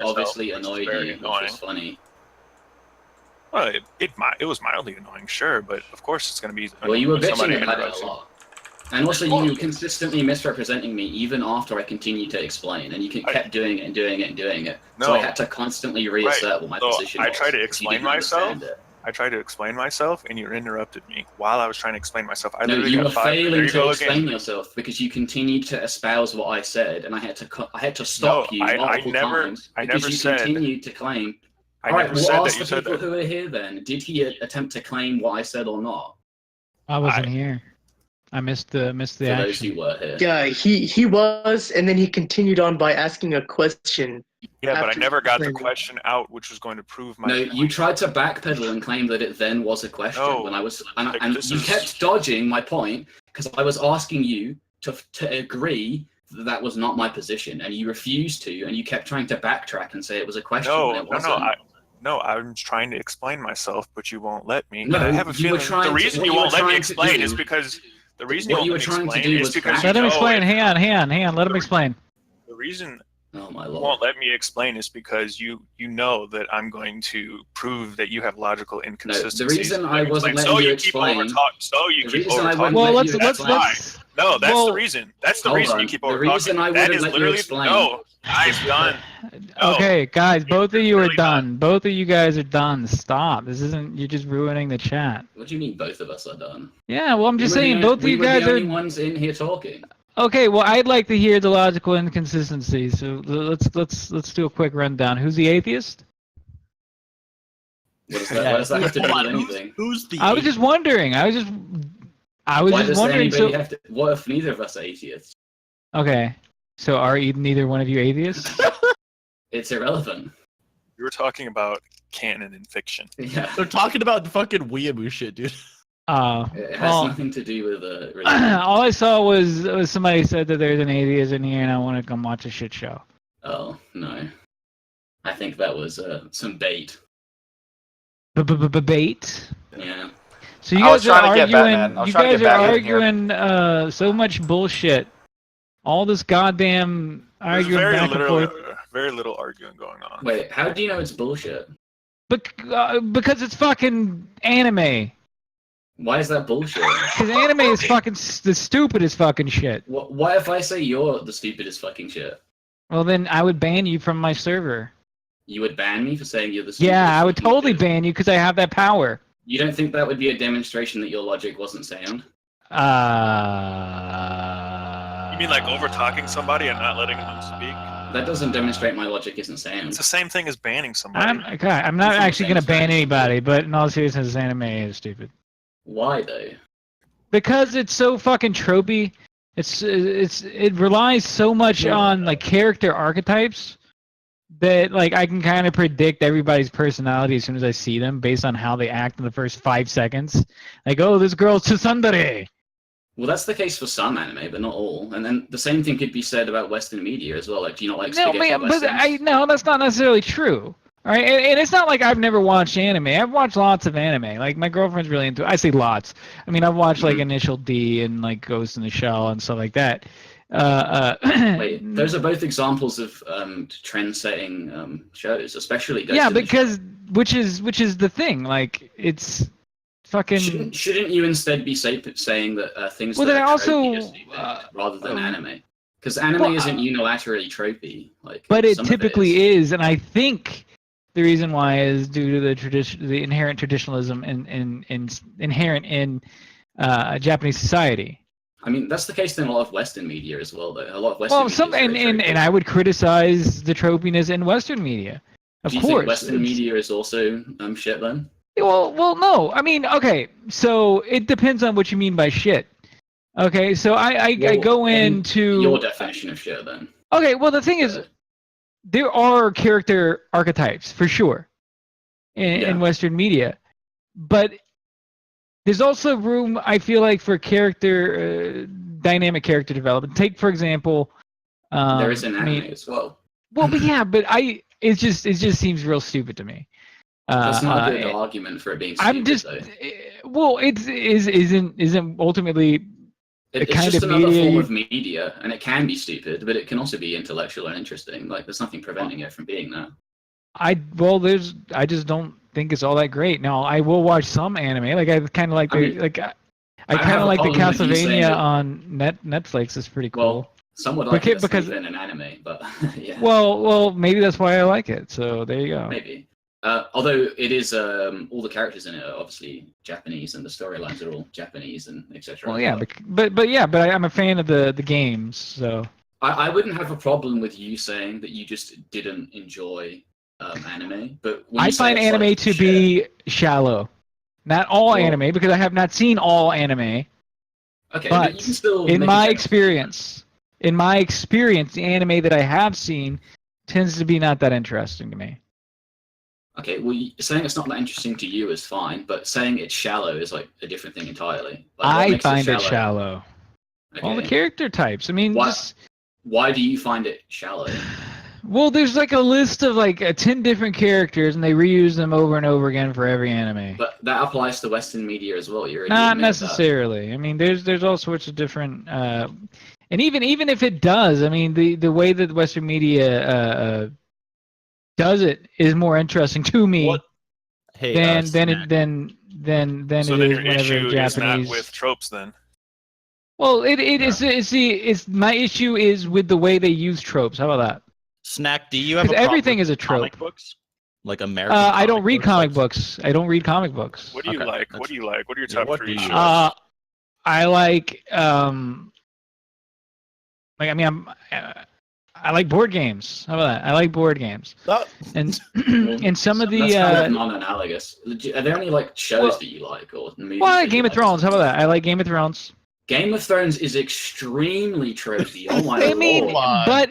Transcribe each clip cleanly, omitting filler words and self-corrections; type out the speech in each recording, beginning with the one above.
obviously annoyed you, which was funny. Well, it was mildly annoying, sure, but of course it's going to be. Well, you were bitching about it a lot. And also, you were consistently misrepresenting me even after I continued to explain, and you kept doing it and doing it and doing it. No, so I had to constantly reassert what my position was. I tried to explain myself. I tried to explain myself, and you interrupted me while I was trying to explain myself. No, you were failing to explain yourself because you continued to espouse what I said, and I had to stop you multiple times because you continued to claim. All right, well, ask the people who are here then. Did he attempt to claim what I said or not? I wasn't here. I missed the For those who were here. Yeah, he was, and then he continued on by asking a question. Yeah, but I never got the question out, which was going to prove my. No, you tried to backpedal and claim that it then was a question when I was, and you kept dodging my point because I was asking you to agree that that was not my position, and you refused to, and you kept trying to backtrack and say it was a question. No, I'm trying to explain myself, but you won't let me. No, I have a feeling the reason you won't let me explain is because. The reason you were trying to do was because let him explain. Hang on. Let him explain. The reason you won't let me explain is because you know that I'm going to prove that you have logical inconsistencies. No, the reason I wasn't letting you explain. So you keep over-talking. Well, let's. No, that's the reason. That's the reason you keep over-talking. The reason I wouldn't let you explain. No, guys, done. No. Okay, guys, both of you are done. Both of you guys are done. Stop. This isn't. You're just ruining the chat. What do you mean both of us are done? Yeah, well, I'm just saying both of you guys are. We were the only ones in here talking. Okay, well, I'd like to hear the logical inconsistencies. So let's do a quick rundown. Who's the atheist? What does that have to do with anything? Who's the? I was just wondering. I was just wondering. What if neither of us are atheists? Okay, so are neither one of you atheists? It's irrelevant. You were talking about canon and fiction. Yeah. They're talking about fucking weeaboo shit, dude. It has nothing to do with all I saw was somebody said that there's an atheist in here and I want to come watch a shit show. Oh, no. I think that was some bait. Bait? Yeah. So you guys are arguing. You guys are arguing so much bullshit. All this goddamn arguing back and forth. Very little arguing going on. Wait, how do you know it's bullshit? Because it's fucking anime. Why is that bullshit? Because anime is fucking the stupidest fucking shit. What if I say you're the stupidest fucking shit? Well, then I would ban you from my server. You would ban me for saying you're the stupidest? Yeah, I would totally ban you because I have that power. You don't think that would be a demonstration that your logic wasn't sound? You mean like over-talking somebody and not letting them speak? That doesn't demonstrate my logic isn't sound. It's the same thing as banning somebody. I'm not actually going to ban anybody, but in all seriousness, anime is stupid. Why, though? Because it's so fucking tropey. It relies so much on like character archetypes that like I can kind of predict everybody's personality as soon as I see them based on how they act in the first 5 seconds. Like, oh, this girl's tsundere. Well, that's the case for some anime, but not all. And then the same thing could be said about Western media as well. Like, do you not like spaghetti westerns? No, that's not necessarily true. All right, and it's not like I've never watched anime. I've watched lots of anime. Like, my girlfriend's really into it. I say lots. I mean, I've watched, like, Initial D and, like, Ghost in the Shell and stuff like that. Wait, those are both examples of trend-setting shows, especially Ghost in the Shell. which is the thing. Like, it's fucking... Shouldn't you instead be saying that things that are tropey are stupid rather than anime? Because anime isn't unilaterally tropey. Like, but it typically is, and I think... The reason why is due to the inherent traditionalism inherent in Japanese society. I mean, that's the case in a lot of Western media as well, though. A lot of Western media and I would criticize the tropiness in Western media. Of course. Do you think Western media is also shit then? Well, no. I mean, okay, so it depends on what you mean by shit. Okay, so I go into your definition of shit then. Okay, well the thing is. There are character archetypes, for sure, in Western media. But there's also room, I feel like, for dynamic character development. Take, for example... there is an anime as well. Well, but yeah, but it just seems real stupid to me. That's not a good argument for it being stupid, I'm just... though. Well, isn't ultimately It's just another form of media, and it can be stupid, but it can also be intellectual and interesting. Like, there's nothing preventing it from being that. I just don't think it's all that great. Now, I will watch some anime. Like, I kind of like I kind of like the Castlevania on Netflix. It's pretty cool. Well, some would argue that's not even an anime, but yeah. Well, maybe that's why I like it. So there you go. Maybe. Although it is all the characters in it are obviously Japanese, and the storylines are all Japanese and etc. Well, yeah, but I'm a fan of the games. So I wouldn't have a problem with you saying that you just didn't enjoy anime, but I find anime to be shallow. Not all anime, because I have not seen all anime. Okay, but you can still in my experience, the anime that I have seen tends to be not that interesting to me. Okay, well, saying it's not that interesting to you is fine, but saying it's shallow is like a different thing entirely. Like, I find it shallow. Okay. All the character types. I mean, why do you find it shallow? Well, there's like a list of like 10 different characters, and they reuse them over and over again for every anime. But that applies to Western media as well. Not necessarily. I mean, there's all sorts of different, and even if it does, I mean, the way that Western media does it is more interesting to me than it is whenever Japanese. Is not with tropes then. Well, it's my issue is with the way they use tropes. How about that? Snack, do you have everything is a trope? Comic books? Like American I don't read comic books. I don't read comic books. What do you like? What do you like? What are your top 3 shows? I like I like board games. How about that? I like board games. And some of the that's kind of non-analogous. Are there any like shows that you like or movies? Well, I like Game of Thrones. How about that? I like Game of Thrones. Game of Thrones is extremely tropey. Oh my I mean, but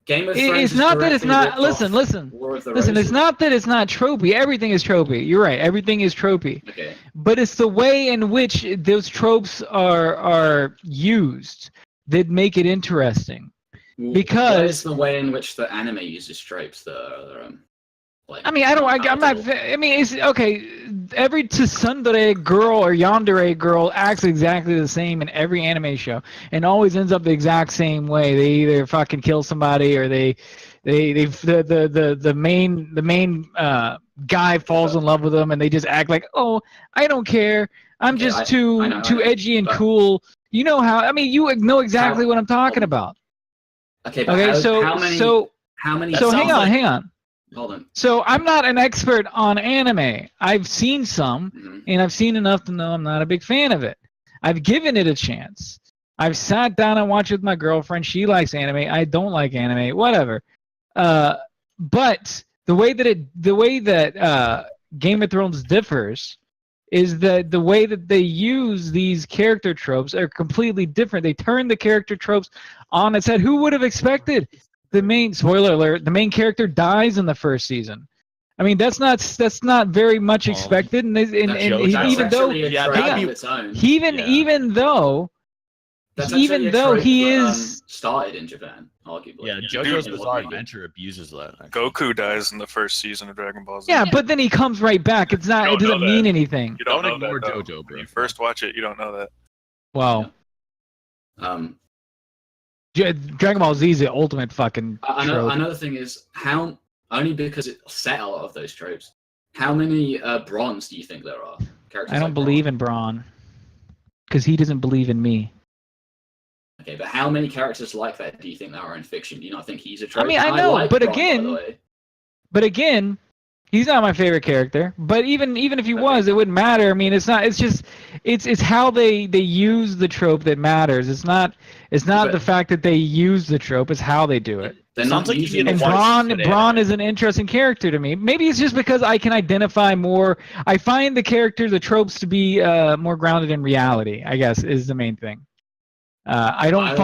Game of Thrones it's not that it's not. Listen. It's not that it's not tropey. Everything is tropey. You're right. Everything is tropey. Okay. But it's the way in which those tropes are used that make it interesting. Because what is the way in which the anime uses tropes that are like, I mean, I'm not. I mean, it's okay. Every tsundere girl or yandere girl acts exactly the same in every anime show, and always ends up the exact same way. They either fucking kill somebody, or the main guy falls in love with them, and they just act like, oh, I don't care. I'm just too edgy and cool. You know how? I mean, you know exactly what I'm talking about. Okay. How many? So hang on. Hold on. So I'm not an expert on anime. I've seen some, and I've seen enough to know I'm not a big fan of it. I've given it a chance. I've sat down and watched it with my girlfriend. She likes anime. I don't like anime. Whatever. But the way that Game of Thrones differs is that the way that they use these character tropes are completely different. They turn the character tropes on its head. Who would have expected? Spoiler alert, the main character dies in the first season. I mean, that's not very much expected, and even though he is started in Japan, arguably. Yeah, JoJo's Bizarre Adventure abuses that. Actually. Goku dies in the first season of Dragon Ball Z. Yeah, but then he comes right back. It doesn't mean anything. You don't ignore that, JoJo, bro. When you first watch it, you don't know that. Wow. Dragon Ball Z is the ultimate fucking trope. Another thing is only because it set a lot of those tropes. How many Bronze do you think there are? I don't believe in Braun, because he doesn't believe in me. Okay, but how many characters like that do you think there are in fiction? Do you not think he's a trope? I mean, I know, but again, he's not my favorite character. But even if he was, it wouldn't matter. I mean, it's how they use the trope that matters. It's not the fact that they use the trope. It's how they do it. Sounds like and Braun is an interesting character to me. Maybe it's just because I can identify more. I find the tropes to be more grounded in reality, I guess, is the main thing. I don't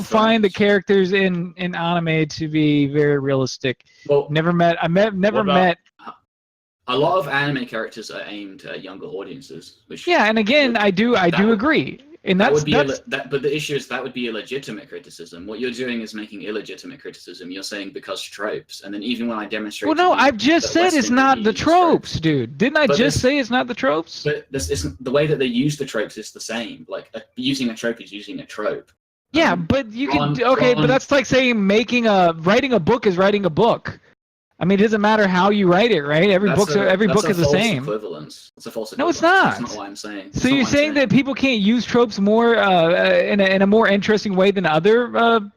find the characters in anime to be very realistic. Well, never met. A lot of anime characters are aimed at younger audiences. Which and again, I do agree. And that that's, would be but the issue is that would be a legitimate criticism. What you're doing is making illegitimate criticism. You're saying because tropes, and then even when I demonstrate. Well, no, I've just said it's not the tropes, dude. Didn't I just say it's not the tropes? But this isn't the way that they use the tropes is the same. Like using a trope is using a trope. Yeah, but you can but that's like saying writing a book is writing a book. I mean, it doesn't matter how you write it, right? Every book is the same. Equivalence. It's a false equivalence. No, it's not. That's not what I'm saying. So you're saying that people can't use tropes more in a more interesting way than other well,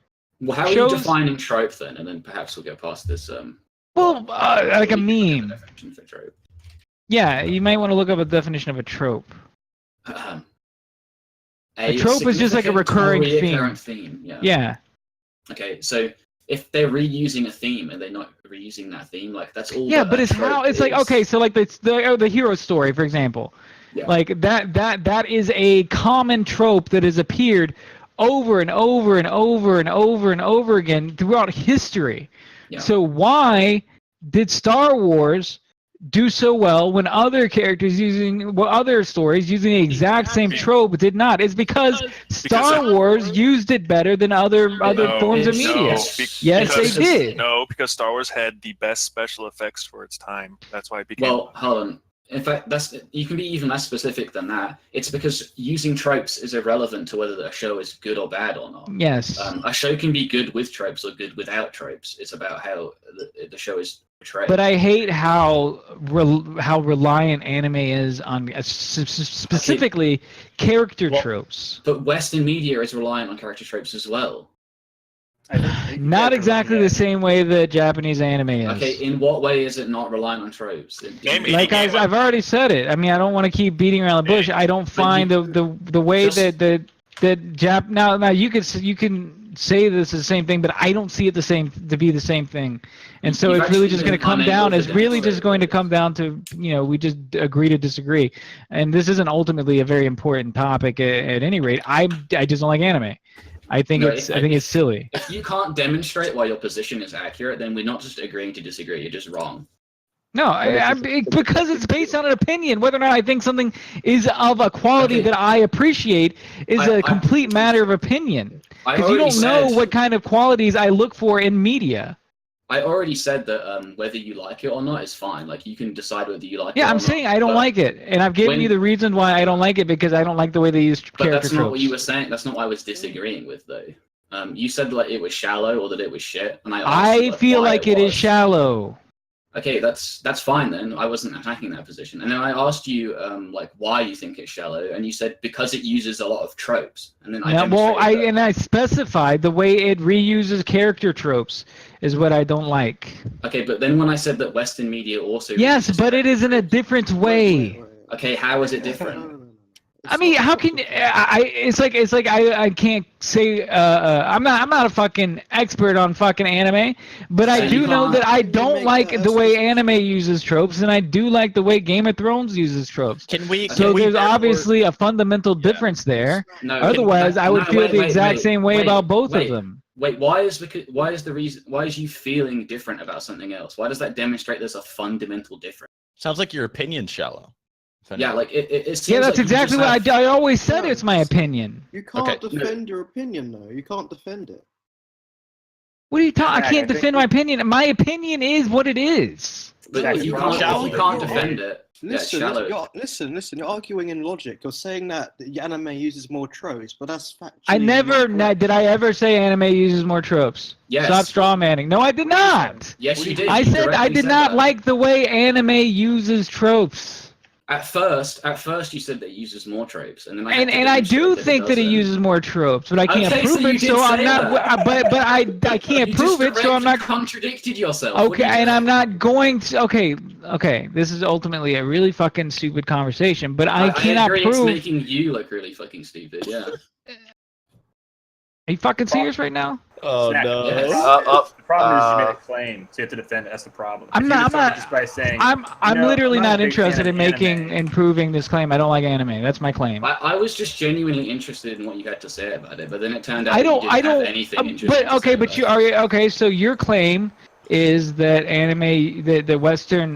how shows? are you defining trope then? And then perhaps we'll go past this. Like a meme. Definition for trope. Yeah, you might want to look up a definition of a trope. A trope is just like a recurring theme. Yeah. Okay, so if they're reusing a theme and they're not reusing that theme, like that's all. Yeah, but it's how it's like. Okay, so like the hero story, for example, like that is a common trope that has appeared over and over and over and over and over again throughout history. Yeah. So why did Star Wars do so well when other characters other stories using the exact same trope did not? It's because Star Wars used it better than other forms of media. Yes, they did. No, because Star Wars had the best special effects for its time. That's why it became. Well, hold on. In fact, you can be even less specific than that. It's because using tropes is irrelevant to whether a show is good or bad or not. Yes. A show can be good with tropes or good without tropes. It's about how the show is portrayed. But I hate how reliant anime is on specifically character tropes. But Western media is reliant on character tropes as well. Not exactly the same way that Japanese anime is. Okay, in what way is it not reliant on tropes? Like I've already said it. I mean, I don't want to keep beating around the bush. I don't find the way that now you can say this is the same thing, but I don't see it to be the same thing. And so it's really just going to come down. It's really just going to come down to we just agree to disagree. And this isn't ultimately a very important topic at any rate. I just don't like anime. I think it's silly. If you can't demonstrate why your position is accurate, then we're not just agreeing to disagree. You're just wrong. No, because it's based on an opinion. Whether or not I think something is of a quality that I appreciate is a complete matter of opinion. Because you don't know what kind of qualities I look for in media. I already said that whether you like it or not is fine. Like you can decide whether you like it. Yeah, I'm saying I don't like it, and I've given you the reason why I don't like it because I don't like the way they use character tropes. But that's not what you were saying. That's not what I was disagreeing with, though. You said like it was shallow or that it was shit, and I feel like it is shallow. Okay, that's fine then. I wasn't attacking that position, and then I asked you like why you think it's shallow, and you said because it uses a lot of tropes, and then I specified the way it reuses character tropes is what I don't like. Okay, but then when I said that Western media also but it is in a different way. Okay, how is it different? I mean, how can it's like I can't say I'm not a fucking expert on fucking anime, but I do know that I don't like the way anime uses tropes, and I do like the way Game of Thrones uses tropes. There's obviously a fundamental difference there. No, otherwise, I would feel the exact same way about both of them. Wait, why is you feeling different about something else? Why does that demonstrate there's a fundamental difference? Sounds like your opinion's shallow. Yeah, like it seems yeah, that's like exactly what I always said. It's my opinion. You can't defend your opinion, though. You can't defend it. What are you talking? I can't defend my opinion. My opinion is what it is. But you can't defend it. Listen. You're arguing in logic. You're saying that the anime uses more tropes, but that's factually. I never did. I ever say anime uses more tropes? Yes. Stop straw manning. No, I did not. Yes, you did. I said I did not like the way anime uses tropes. At first, you said that it uses more tropes, and then I do think that it uses more tropes, but I can't prove it. So I'm not. But I can't prove it. So I'm not. Contradicted yourself. Okay, and I'm not going to. Okay. This is ultimately a really fucking stupid conversation, but I cannot agree prove. It's making you look really fucking stupid. Yeah. Are you fucking serious right now? Oh no! Yes. The problem is you made a claim, so you have to defend it. That's the problem. I'm not. Just by saying. I'm literally not interested in making and proving this claim. I don't like anime. That's my claim. I was just genuinely interested in what you had to say about it, but then it turned out you didn't have anything interesting. But okay, but you are okay. So your claim is that anime, the Western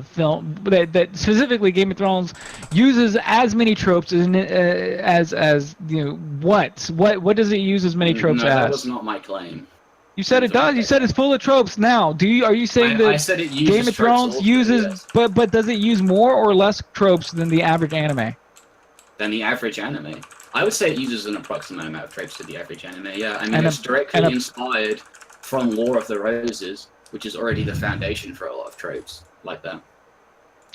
film, that specifically Game of Thrones uses as many tropes as you know what does it use as many tropes No, as? that was not my claim. You said it does. You said it's full of tropes. Now, are you saying that I said it uses Game of tropes Thrones also, uses, yes. but does it use more or less tropes than the average anime? Than the average anime. I would say it uses an approximate amount of tropes to the average anime. Yeah, I mean And it's directly inspired from War of the Roses, which is already the foundation for a lot of tropes like that.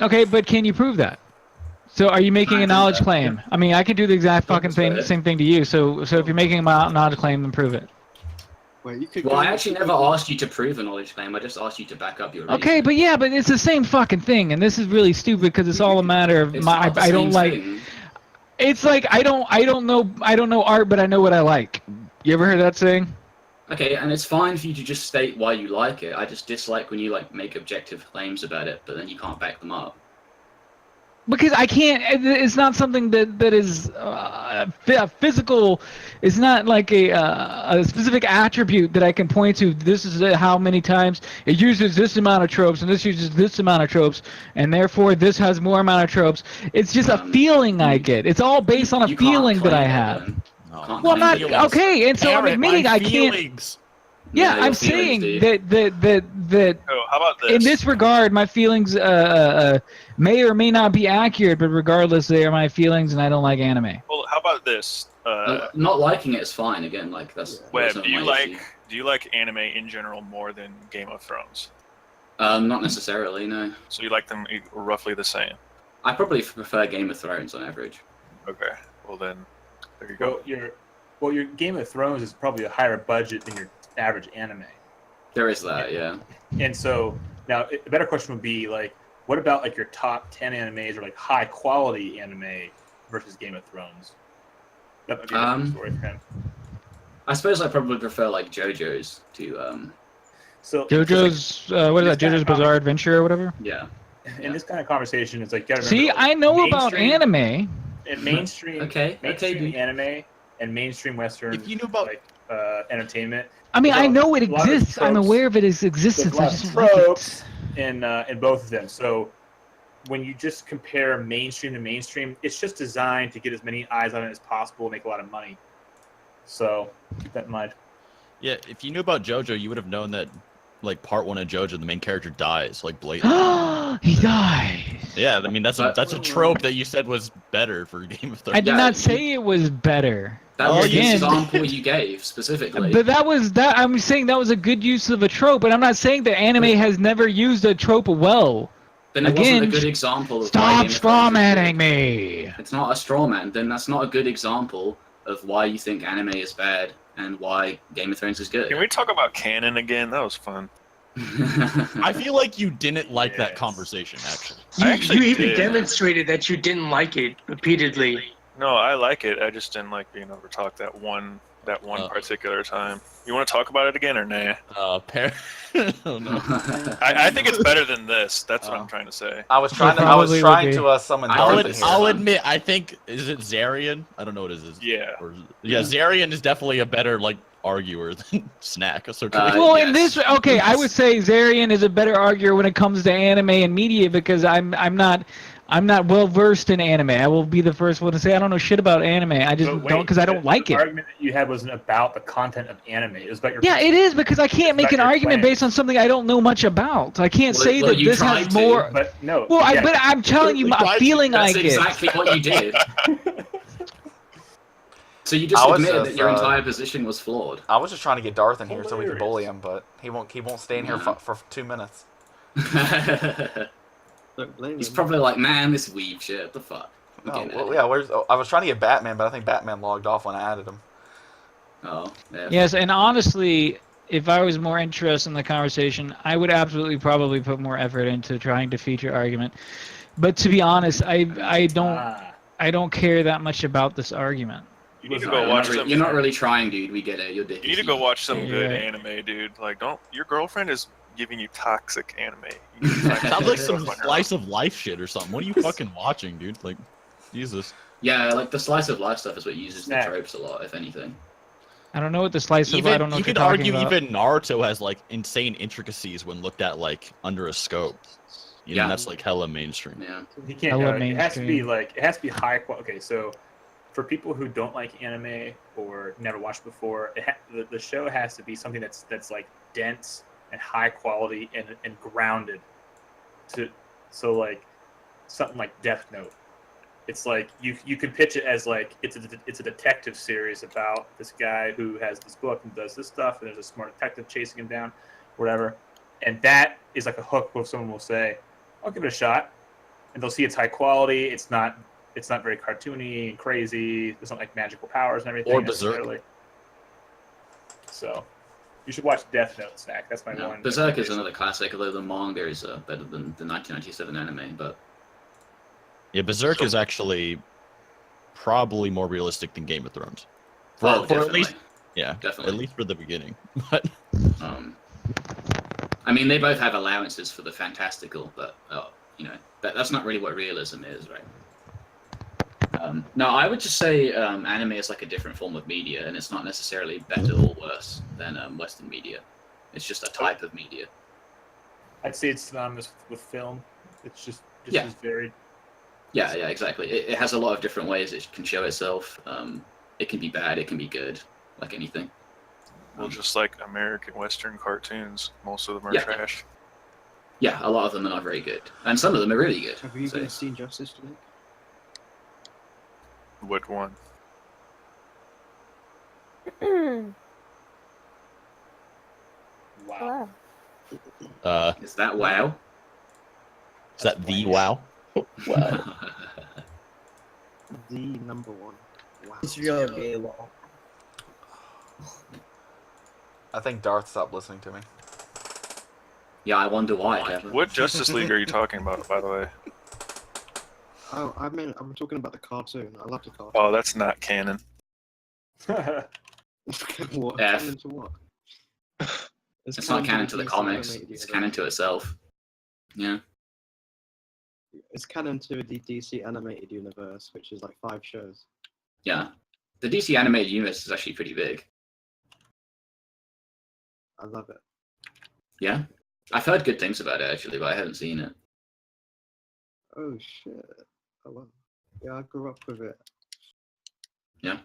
Okay, but can you prove that? So are you making a knowledge claim? I mean, I could do the exact fucking same thing to you. So if you're making a knowledge claim, then prove it. Wait, you could Well, I actually never asked you to prove a knowledge claim. I just asked you to back up your reasoning. Okay, but yeah, but it's the same fucking thing, and this is really stupid because it's all a matter of I don't like. It's like I don't know art, but I know what I like. You ever heard that saying? Okay, and it's fine for you to just state why you like it. I just dislike when you like make objective claims about it, but then you can't back them up. Because I can't. It's not something that is physical. It's not like a specific attribute that I can point to. This is how many times it uses this amount of tropes, and this uses this amount of tropes, and therefore this has more amount of tropes. It's just a feeling I get. It's all based on a feeling that I have. Well, I'm not okay, and so I'm admitting I can't. Yeah, I'm saying that Oh, how about this? in this regard, my feelings may or may not be accurate, but regardless, they are my feelings, and I don't like anime. Well, how about this? Not liking it is fine. Again, like that's. Web, not do you my like issue. anime in general more than Game of Thrones? Not necessarily, no. So you like them roughly the same? I probably prefer Game of Thrones on average. Okay, well then, there you go. Your Game of Thrones is probably a higher budget than your average anime. There is that, yeah. And so now a better question would be like, what about like your top 10 animes or like high quality anime versus Game of Thrones? That might be a different story for him. I suppose I probably prefer like JoJo's to So JoJo's what is that? JoJo's Bizarre Adventure or whatever. yeah. In this kind of conversation, it's like you gotta See, remember, I know about anime. And mainstream, dude. anime and mainstream Western. If you knew about like entertainment. I mean, I know it a lot of exists. I'm tropes. aware of its existence. I There's just a lot don't of like tropes it. in both of them. So when you just compare mainstream to mainstream, it's just designed to get as many eyes on it as possible and make a lot of money. So keep that in mind. Yeah, if you knew about JoJo, you would have known that, like, part 1 of JoJo, the main character dies, like, blatantly. He dies. Yeah, I mean, that's a trope that you said was better for Game of Thrones. I did not say it was better. That was the again, example you gave specifically. But I'm saying that was a good use of a trope, but I'm not saying that anime has never used a trope well. Then it wasn't a good example of stop strawmanning me. It's not a straw man. Then that's not a good example of why you think anime is bad and why Game of Thrones is good. Can we talk about canon again? That was fun. I feel like you didn't like that conversation, actually. You even demonstrated that you didn't like it repeatedly. No, I like it. I just didn't like being overtalked that one particular time. You want to talk about it again or nah? Oh, no. I think it's better than this. That's what I'm trying to say. I was trying to summon. I'll admit. I think is it Zarian? I don't know what it is. Yeah. Zarian is definitely a better arguer than Snack. Well, in this, I would say Zarian is a better arguer when it comes to anime and media because I'm not well versed in anime. I will be the first one to say I don't know shit about anime. I just don't because I don't like it. The argument that you had wasn't about the content of anime. It was about your. Yeah, it is because I can't make an argument based on something I don't know much about. I can't say that this has more. But no. Well, but I'm telling you my feeling I get. That's exactly what you did. So you just admitted that your entire position was flawed. I was just trying to get Darth in here so we could bully him, but he won't stay in here for 2 minutes. He's probably like, man, this weeb shit. What the fuck? I was trying to get Batman, but I think Batman logged off when I added him. Oh, yeah. Yes, and honestly, if I was more interested in the conversation, I would absolutely probably put more effort into trying to feature argument. But to be honest, I don't care that much about this argument. You need to go watch some. You're not really trying, dude. We get it. You're You need to go watch some good anime, dude. Like, your girlfriend is giving you toxic anime. Sounds like some slice of life shit or something. What are you fucking watching, dude? Like, Jesus. Yeah, like the slice of life stuff is what uses the tropes a lot, if anything. I don't know what the slice of. Even I don't know you what you're could talking argue about. even Naruto has like insane intricacies when looked at like under a scope. You know, Yeah. that's like hella mainstream. Yeah. He can't. Hella It has to be mainstream. like it has to be high quality. Okay, so for people who don't like anime or never watched before, the show has to be something that's like dense and high quality and grounded. So like something like Death Note. It's like you could pitch it as like it's a detective series about this guy who has this book and does this stuff, and there's a smart detective chasing him down, whatever. And that is like a hook where someone will say, "I'll give it a shot," and they'll see it's high quality. It's not very cartoony and crazy. There's not like magical powers and everything. Or Berserk. necessarily. So you should watch Death Note, Snack. That's my one. Berserk is another classic, although the manga is better than the 1997 anime. But Yeah, Berserk is actually probably more realistic than Game of Thrones. For at definitely. least, yeah, Definitely. at least for the beginning. But I mean, they both have allowances for the fantastical, but you know, that's not really what realism is, right? No, I would just say anime is like a different form of media, and it's not necessarily better or worse than Western media. It's just a type of media. I'd say it's synonymous with film. It's just Yeah. as varied. Yeah, exactly. It has a lot of different ways it can show itself. It can be bad, it can be good, like anything. Well, just like American Western cartoons, most of them are Yeah. trash. Yeah, a lot of them are not very good, and some of them are really good. Have you So- guys seen Justice League? Which one? Wow. Hello. Is that WoW? Is that the WoW? Wow. The number one. Wow. It's real gay law. I think Darth stopped listening to me. Yeah, I wonder why, Kevin. What Justice League are you talking about, by the way? Oh, I'm talking about the cartoon. I love the cartoon. Oh, that's not canon. What? F. Canon to what? It's not canon to the DC comics. animated It's universe. canon to itself. Yeah. It's canon to the DC animated universe, which is like 5 shows. Yeah. The DC animated universe is actually pretty big. I love it. Yeah. I've heard good things about it actually, but I haven't seen it. Oh shit! Oh wow. Yeah, I grew up with it. Yeah.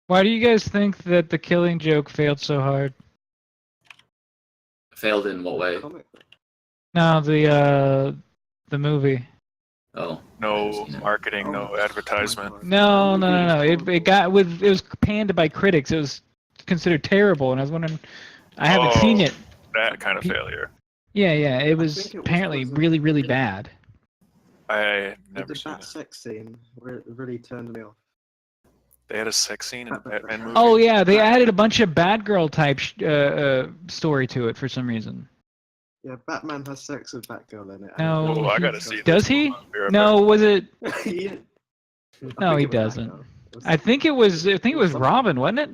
Why do you guys think that the Killing Joke failed so hard? Failed in what way? Comic. No, the movie. Oh. No marketing, no Oh, advertisement. my God. No. That movie is It was panned by critics. It was considered terrible, and I was wondering. I haven't seen it. That kind of failure. Yeah. It was think it was apparently because of- really, really bad. I But never the seen bat it. sex scene really turned me off. They had a sex scene in a Batman movie. Oh yeah, they added a bunch of Batgirl type story to it for some reason. Yeah, Batman has sex with Batgirl in it. No. Oh, I gotta see this. Does he? Hold on, be right No, was it? Yeah. No, I think he it was doesn't. Batgirl. I think it was Robin, wasn't it?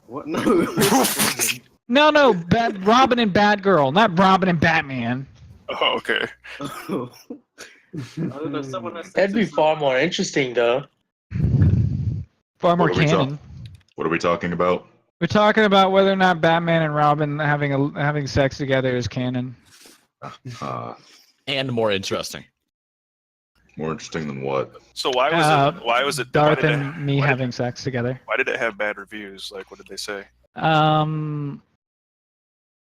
What? No. it was No, Robin and Batgirl, not Robin and Batman. back. Oh, okay. Robin. I don't know. Someone has sex That'd be with far more interesting, though. Far more What are we canon. What are we talking about? We're talking about whether or not Batman and Robin having sex together is canon. And more interesting. More interesting than what? So why was it? Why was it? Darth why did and me why did- having sex together. Why did it have bad reviews? Like, what did they say?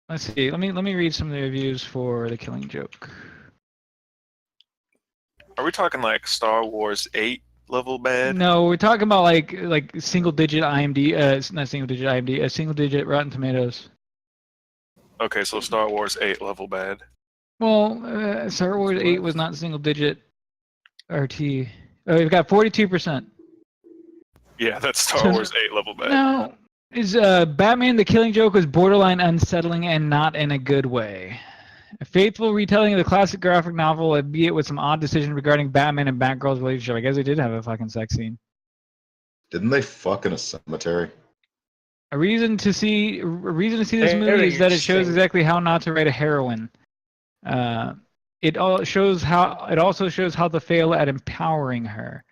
Let's see. Let me read some of the reviews for The Killing Joke. Are we talking like Star Wars 8 level bad? No, we're talking about like single digit IMD. Not single digit IMD. Single digit Rotten Tomatoes. Okay, so Star Wars 8 level bad. Well, Star Wars 8 was not single digit RT. Oh, we've got 42%. Yeah, that's Star Wars 8 level bad. No, is Batman: The Killing Joke was borderline unsettling and not in a good way. A faithful retelling of the classic graphic novel, albeit with some odd decision regarding Batman and Batgirl's relationship. I guess they did have a fucking sex scene. Didn't they fuck in a cemetery? A reason to see this Very movie is that it shows interesting. exactly how not to write a heroine. It also shows how to fail at empowering her.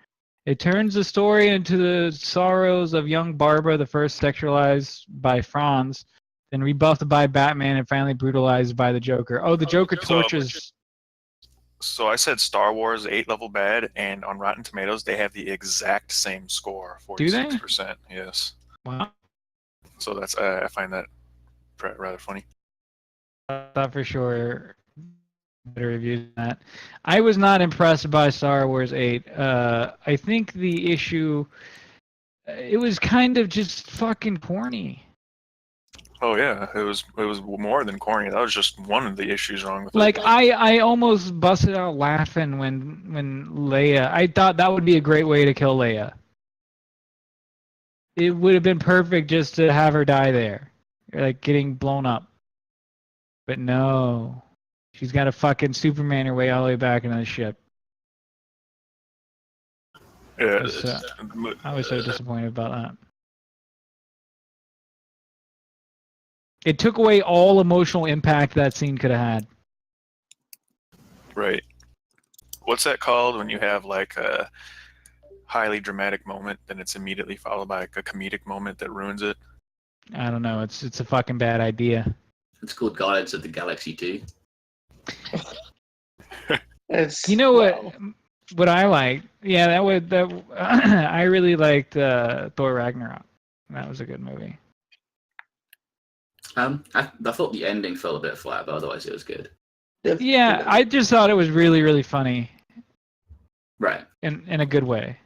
It turns the story into the sorrows of young Barbara, the first sexualized by Franz, then rebuffed by Batman, and finally brutalized by the Joker. Oh, the Joker tortures. So I said Star Wars 8 level bad, and on Rotten Tomatoes they have the exact same score, 46%. Yes. Wow. So that's I find that rather funny. I thought for sure better reviews than that. I was not impressed by Star Wars 8. I think the issue, it was kind of just fucking corny. Oh yeah, it was more than corny. That was just one of the issues wrong with Like it. I almost busted out laughing when Leia. I thought that would be a great way to kill Leia. It would have been perfect just to have her die there, like getting blown up. But no, she's got to fucking Superman her way all the way back into the ship. Yeah, I was so disappointed about that. It took away all emotional impact that scene could have had. Right. What's that called when you have like a highly dramatic moment, then it's immediately followed by like a comedic moment that ruins it? I don't know. It's a fucking bad idea. It's called Guardians of the Galaxy 2. You know what I liked? Yeah, I really liked Thor Ragnarok. That was a good movie. I thought the ending fell a bit flat, but otherwise it was good. Yeah, I just thought it was really, really funny. Right. In a good way.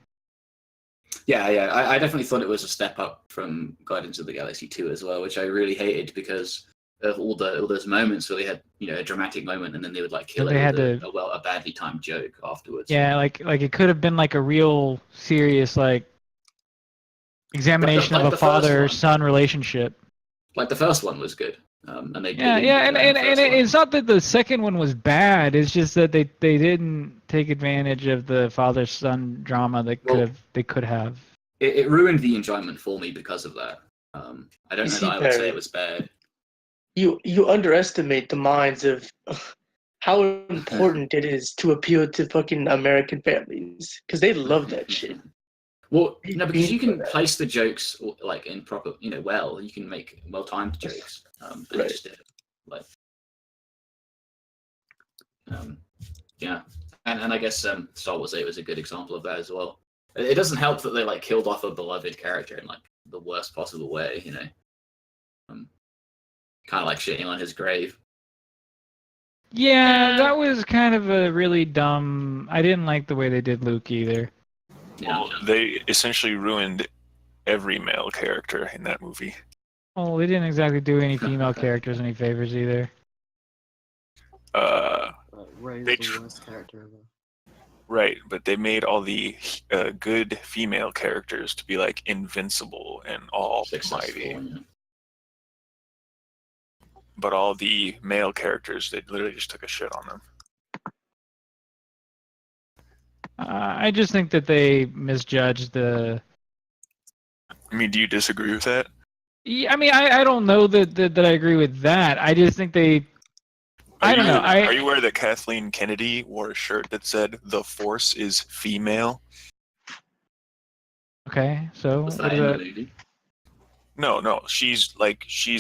Yeah. I definitely thought it was a step up from Guardians of the Galaxy 2 as well, which I really hated because of all those moments where they had, a dramatic moment and then they would like kill it with a badly timed joke afterwards. Yeah, like it could have been like a real serious like examination of a father-son relationship. Like the first one was good. And they and it's not that the second one was bad. It's just that they didn't take advantage of the father-son drama that they could have. It ruined the enjoyment for me because of that. I don't know that I would say it was bad. You underestimate the minds of how important it is to appeal to fucking American families because they love that shit. Well, no, because you can place the jokes like in proper, well. You can make well-timed jokes, but right. Just yeah, and I guess Star Wars 8 was a good example of that as well. It doesn't help that they like killed off a beloved character in like the worst possible way, kind of like shitting on his grave. Yeah, that was kind of a really dumb. I didn't like the way they did Luke either. Yeah. Well, they essentially ruined every male character in that movie. Well, they didn't exactly do any female characters any favors either. Rey's the worst character ever. Right, but they made all the good female characters to be like invincible and all mighty. Yeah. But all the male characters, they literally just took a shit on them. I just think that they misjudged the. I mean, do you disagree with that? Yeah, I mean, I don't know that I agree with that. I just think they. I don't know. Are you aware that Kathleen Kennedy wore a shirt that said "The Force is female"? Okay, so was that in the movie? No. She's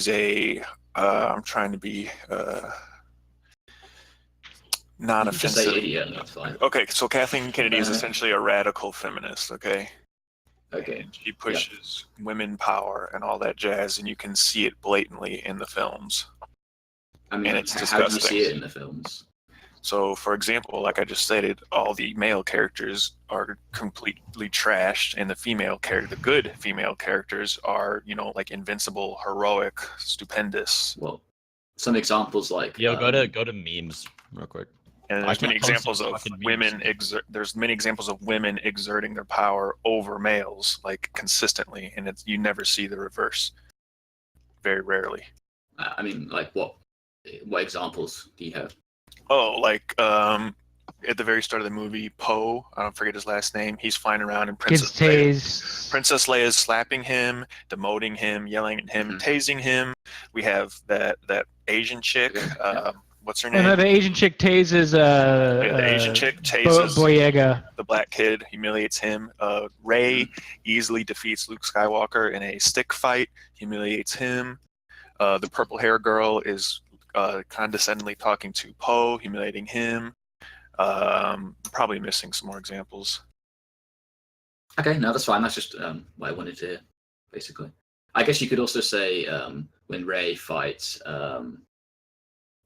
a. I'm trying to be not offensive. Just say idiot, that's fine. Okay, so Kathleen Kennedy is essentially a radical feminist. Okay. Okay. And she pushes women power and all that jazz, and you can see it blatantly in the films. I mean, and it's disgusting. How do you see it in the films? So, for example, like I just stated, all the male characters are completely trashed, and the good female characters are, like invincible, heroic, stupendous. Well, some examples like go to memes real quick. And there's many examples of women. There's many examples of women exerting their power over males, like consistently, and you never see the reverse. Very rarely. I mean, like what examples do you have? Oh, like at the very start of the movie, Poe, I don't forget his last name, he's flying around and Princess Leia's slapping him, demoting him, yelling at him, tasing him. We have that Asian chick, what's her Oh, name? no, the Asian chick tases. The Asian chick tases Boyega. the black kid, humiliates him. Rey easily defeats Luke Skywalker in a stick fight, humiliates him. The purple hair girl is condescendingly talking to Poe, humiliating him. Probably missing some more examples. Okay, no, that's fine. That's just what I wanted to hear, basically. I guess you could also say when Rey fights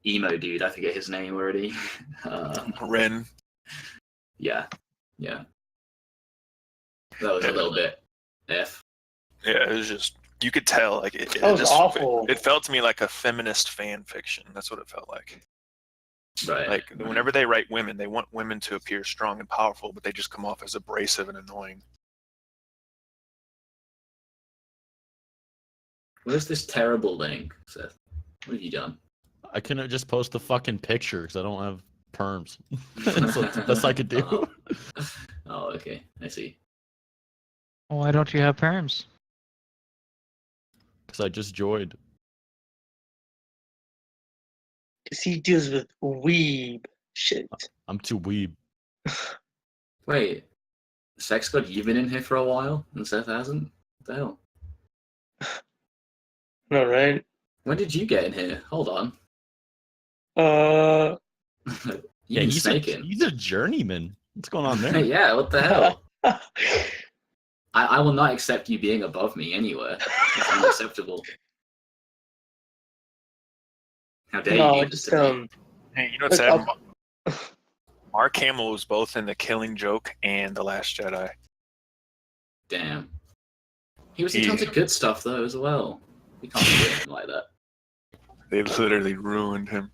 emo dude, I forget his name already. Ren. Yeah. That was a little bit F. Yeah, it was just, you could tell, like it That was just, awful. It felt to me like a feminist fan fiction. That's what it felt like. Right. Like whenever they write women, they want women to appear strong and powerful, but they just come off as abrasive and annoying. Where's this terrible link, Seth? What have you done? I couldn't just post the fucking picture because I don't have perms. That's the best I could do. Oh, okay. I see. Why don't you have perms? Because I just joined. Because he deals with weeb shit. I'm too weeb. Wait, Sex God, you've been in here for a while, and Seth hasn't? What the hell? No, right? When did you get in here? Hold on. Yeah, he's he's a journeyman. What's going on there? Yeah, what the hell? I will not accept you being above me anywhere. It's unacceptable. How dare you do this to me? Hey, you know what's sad? Mark Hamill was both in The Killing Joke and The Last Jedi. Damn. He was in tons of good stuff though as well. We can't do anything like that. They literally ruined him.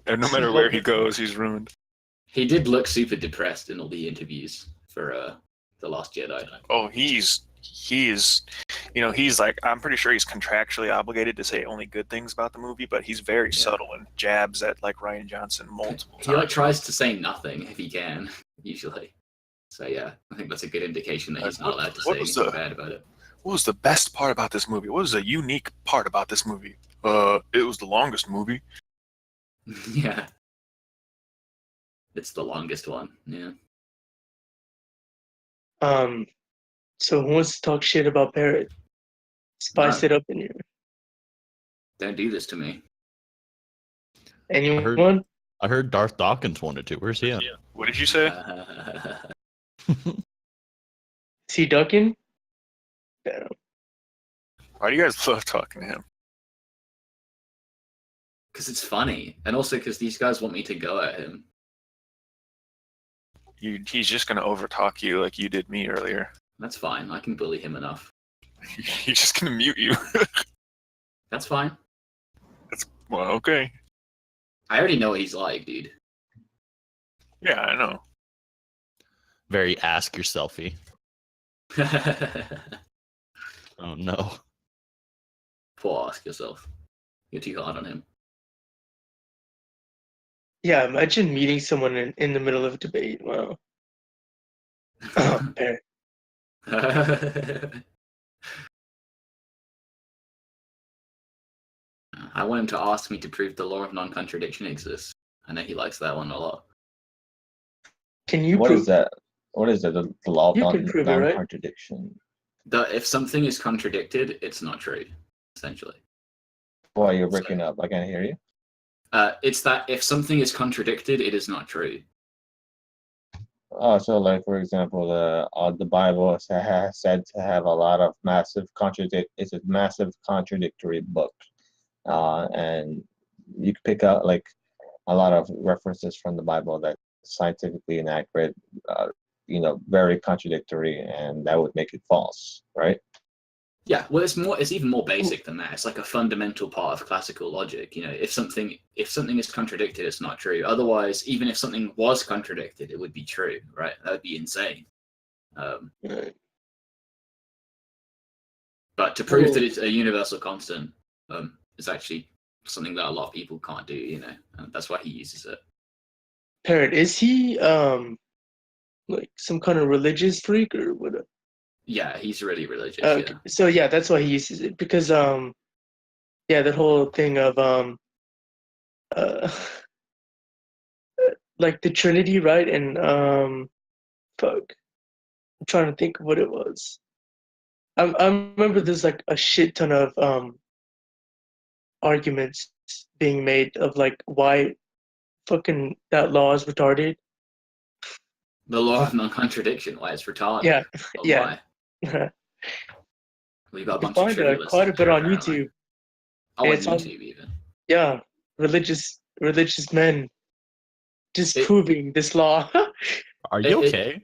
And no matter where he goes, he's ruined. He did look super depressed in all the interviews for The Last Jedi. Oh, he's like, I'm pretty sure he's contractually obligated to say only good things about the movie, but he's very subtle and jabs at like Rian Johnson multiple times. He like tries to say nothing if he can, usually. So yeah, I think that's a good indication that he's not allowed to say anything bad about it. What was the best part about this movie? What was the unique part about this movie? It was the longest movie. Yeah. It's the longest one, yeah. So who wants to talk shit about Parrot? Spice it up in here. Don't do this to me. Anyone? I heard Darth Dawkins wanted to. Where's he at? What did you say? Is he ducking? Damn. Why do you guys love talking to him? Because it's funny, and also because these guys want me to go at him. He's just gonna overtalk you like you did me earlier. That's fine. I can bully him enough. He's just gonna mute you. That's fine. Well, okay. I already know what he's like, dude. Yeah, I know. Very ask yourselfy. Oh no. Poor ask yourself. You're too hard on him. Yeah, imagine meeting someone in the middle of a debate. Wow. Oh, Parrot. I want him to ask me to prove the law of non-contradiction exists. I know he likes that one a lot. Can you What prove is that? What is it? The law of You can prove it, right? non-contradiction. If something is contradicted, it's not true, essentially. Boy, you're breaking up. I can't hear you. It's that if something is contradicted, it is not true. So like for example, the Bible has said to have a lot of It's a massive contradictory book, and you can pick out like a lot of references from the Bible that scientifically inaccurate, very contradictory, and that would make it false, right? Yeah, well, it's even more basic than that. It's like a fundamental part of classical logic. You know, if something is contradicted, it's not true. Otherwise, even if something was contradicted, it would be true, right? That would be insane. But to prove that it's a universal constant, is actually something that a lot of people can't do. You know, and that's why he uses it. Parrot, is he like some kind of religious freak or what? Yeah, he's really religious. Okay. Yeah. So yeah, that's why he uses it, because that whole thing of like the Trinity, right? And fuck, I'm trying to think of what it was. I remember there's like a shit ton of arguments being made of like why fucking that law is retarded. The law of non-contradiction, why it's retarded. Yeah, Or yeah. why. We got a You bunch of find trivialists quite a out bit there, on apparently. YouTube. Oh, on It's on- YouTube even. Yeah, religious men disproving this law. Are you okay?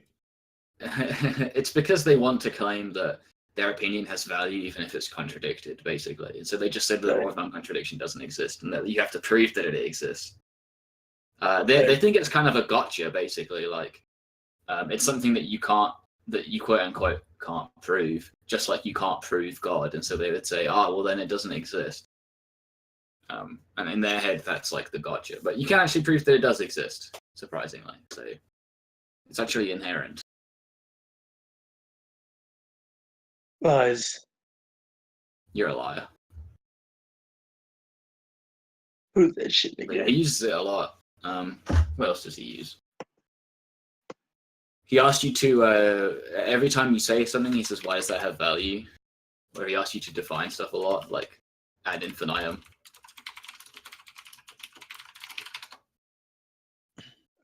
It's because they want to claim that their opinion has value even if it's contradicted, basically. And so they just said that the law of non-contradiction doesn't exist and that you have to prove that it exists. They think it's kind of a gotcha, basically. Like, it's something that you quote unquote can't prove, just like you can't prove God. And so they would say, well, then it doesn't exist. And in their head, that's like the gotcha. But you can actually prove that it does exist, surprisingly. So it's actually inherent. Lies. You're a liar. Prove that shit He again. uses it a lot. What else does he use? He asked you to, every time you say something, he says, why does that have value? Or he asks you to define stuff a lot, like ad infinitum.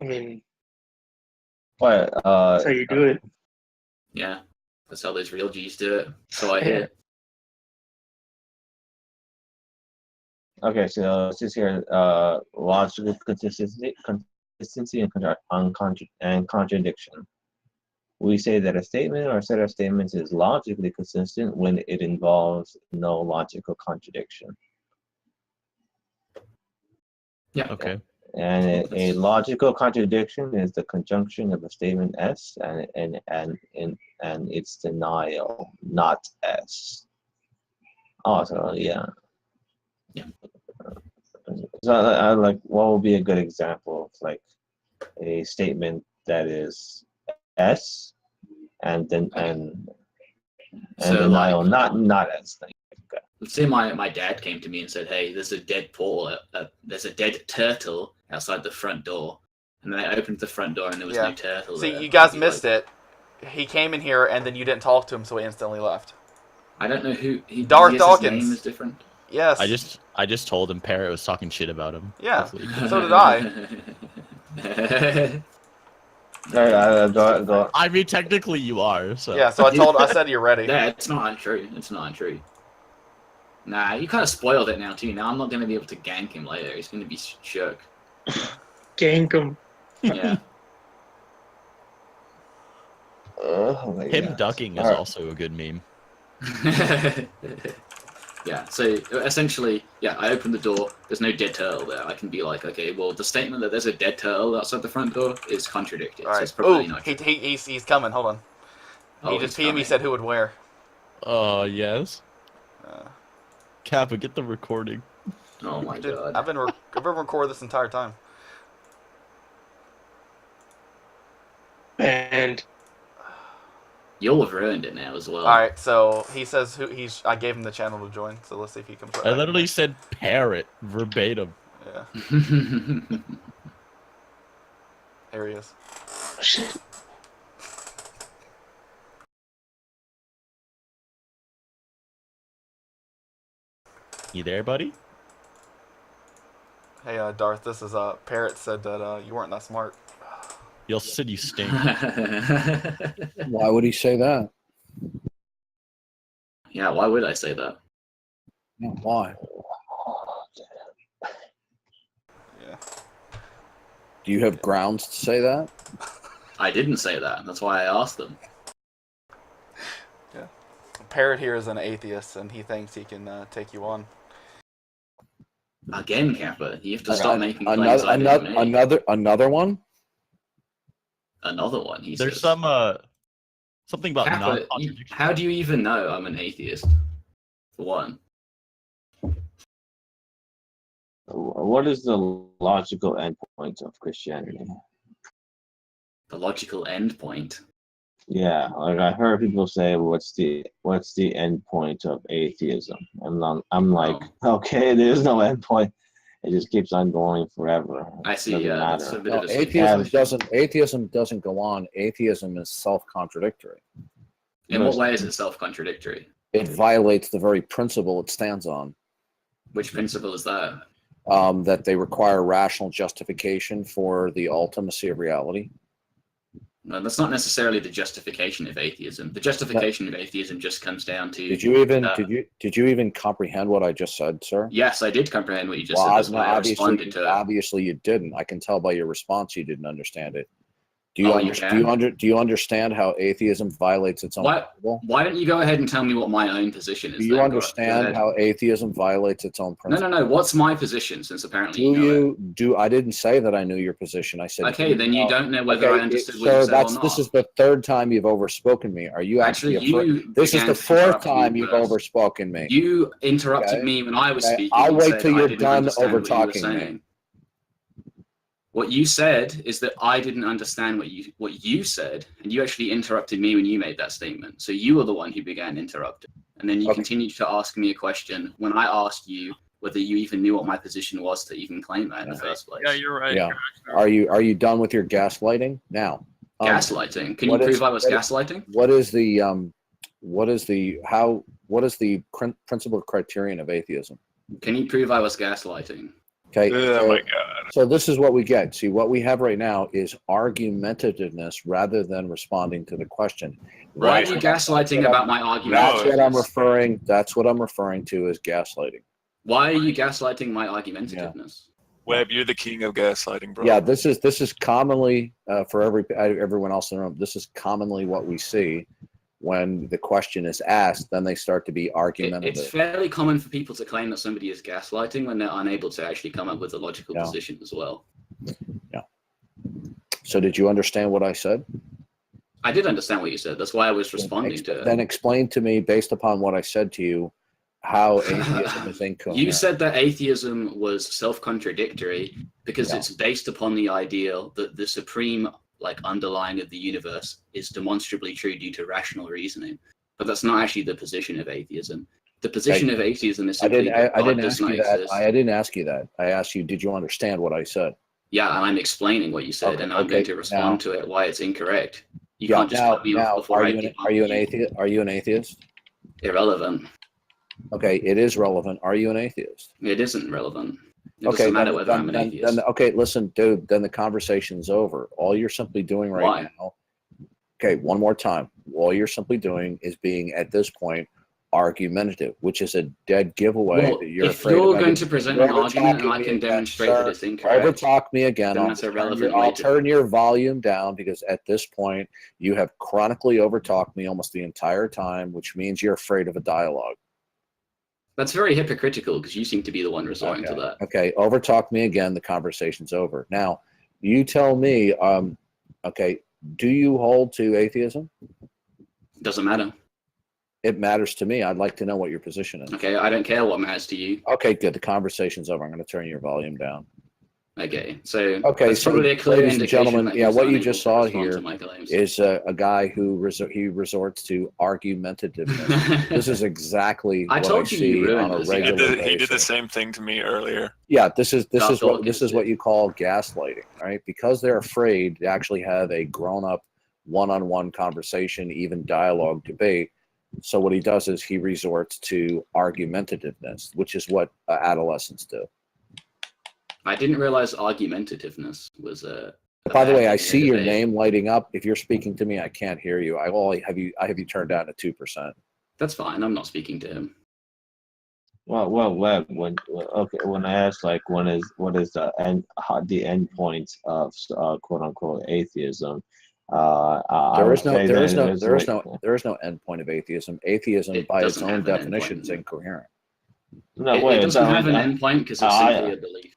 I mean, What? that's how you do it. Yeah, that's how those real G's do it. So I hear. Okay, so it's just here, logical consistency and contradiction. We say that a statement or a set of statements is logically consistent when it involves no logical contradiction. Yeah. Okay. And a logical contradiction is the conjunction of a statement S and its denial, not S. Also, yeah. Yeah. So I like, what would be a good example of like a statement that is S and then and So, denial, like, not S. Okay. Let's say my dad came to me and said, "Hey, there's a dead there's a dead turtle outside the front door," and then I opened the front door and there was no turtle. See, there. you guys missed it. He came in here and then you didn't talk to him, so he instantly left. I don't know who. Darth Dawkins. His name is different. Yes. I just told him Parrot was talking shit about him. Yeah. So did I. Go. I mean, technically you are. So. Yeah. So I said you're ready. Yeah, it's not untrue. It's not untrue. Nah, you kind of spoiled it now too. Now I'm not going to be able to gank him later. He's going to be shook. Gank him. Yeah. Oh my Him God. ducking is also a good meme. Yeah, so essentially, yeah, I open the door, there's no dead turtle there. I can be like, okay, well, the statement that there's a dead turtle outside the front door is contradicted. All So right. it's probably not true. He's coming. Hold on. He just PM'd me, said who would where. Yes. Kappa, get the recording. Oh my God. I've been recording this entire time. And you'll have ruined it now as well. All right, so he says I gave him the channel to join, so let's see if he comes. I literally said Parrot verbatim. Yeah. There he is. shit. You there, buddy? Hey, Darth, this is Parrot said that you weren't that smart. You'll said you stink. Why would he say that? Yeah, why would I say that? No, why? Yeah. Do you have grounds to say that? I didn't say that. That's why I asked them. Yeah. Parrot here is an atheist, and he thinks he can take you on. Again, Kappa, you have to stop making claims. Another one. Another one. He There's says. something about Kappa, non-contradiction. how do you even know I'm an atheist? For one. What is the logical endpoint of Christianity? The logical endpoint. Yeah, like I heard people say, "What's the endpoint of atheism?" And I'm like, okay, there's no endpoint. It just keeps on going forever. I see. Doesn't Yeah, matter. that's a bit No, of a atheism doesn't go on. Atheism is self-contradictory. In what way is it self-contradictory? It violates the very principle it stands on. Which principle is that? That they require rational justification for the ultimacy of reality. No, that's not necessarily the justification of atheism. The justification of atheism just comes down to. Did you even comprehend what I just said, sir? Yes, I did comprehend what you just said. That's why I responded to it. Obviously, you didn't. I can tell by your response you didn't understand it. Do you understand how atheism violates its own principle? Why don't you go ahead and tell me what my own position is? Do you understand how atheism violates its own principle? No. What's my position? Since apparently I didn't say that I knew your position. I said okay. Then you don't know whether I understood what you said or not. This is the third time you've overspoken me. Are you actually this is the fourth time you've overspoken me. You interrupted me when I was speaking. I'll wait till you're done over talking me. What you said is that I didn't understand what you said, and you actually interrupted me when you made that statement. So you were the one who began interrupting, and then you continued to ask me a question when I asked you whether you even knew what my position was to even claim that in the first place. Yeah, you're right. Yeah. Are you done with your gaslighting now? Gaslighting? Can you prove I was gaslighting? What is the principal criterion of atheism? Can you prove I was gaslighting? Okay. Oh my God. So this is what we get. See, what we have right now is argumentativeness rather than responding to the question. Why are you gaslighting about my argument? That's what I'm referring to as gaslighting. Why are you gaslighting my argumentativeness? Webb, you're the king of gaslighting, bro. Yeah, this is commonly for everyone else in the room. This is commonly what we see when the question is asked. Then they start to be argumentative. It's fairly common for people to claim that somebody is gaslighting when they're unable to actually come up with a logical position as well. Yeah. So did you understand what I said? I did understand what you said. That's why I was responding to it. Then explain to me, based upon what I said to you, how atheism is incoherent. You said that atheism was self-contradictory because it's based upon the ideal that the supreme underlying of the universe is demonstrably true due to rational reasoning. But that's not actually the position of atheism. The position of atheism is simply that God does not exist. I didn't ask you that. I asked you, did you understand what I said? Yeah, and I'm explaining what you said, and I'm going to respond to it why it's incorrect. You can't just cut me off before are you an atheist? Are you an atheist? Irrelevant. Okay, it is relevant. Are you an atheist? It isn't relevant. It doesn't matter whether I'm an atheist. Okay, listen, dude, then the conversation's over. All you're simply doing now. Okay, one more time. All you're simply doing is being, at this point, argumentative, which is a dead giveaway that you're afraid of. If you're going to present an argument and I can demonstrate that it's incorrect, overtalk me again. I'll turn your volume down because at this point you have chronically overtalked me almost the entire time, which means you're afraid of a dialogue. That's very hypocritical because you seem to be the one resorting to that. Okay, overtalk me again. The conversation's over. Now, you tell me. Okay, do you hold to atheism? Doesn't matter. It matters to me. I'd like to know what your position is. Okay, I don't care what matters to you. Okay, good. The conversation's over. I'm going to turn your volume down. Okay, so that's probably a clear ladies and gentlemen, what you just saw here is a guy who resorts to argumentativeness. This is exactly what I see on a regular basis. He did the same thing to me earlier. Yeah, this is what you call gaslighting, right? Because they're afraid to actually have a grown-up, one-on-one conversation, even dialogue, debate. So what he does is he resorts to argumentativeness, which is what adolescents do. I didn't realize argumentativeness was a. By the way, I see your name lighting up. If you're speaking to me, I can't hear you. I have you turned down to 2%. That's fine. I'm not speaking to him. Well, Webb, when I asked what is the end point of quote unquote atheism, there is no end point of atheism. Atheism, by its own definition, is incoherent. It doesn't have an end point because it's simply a belief.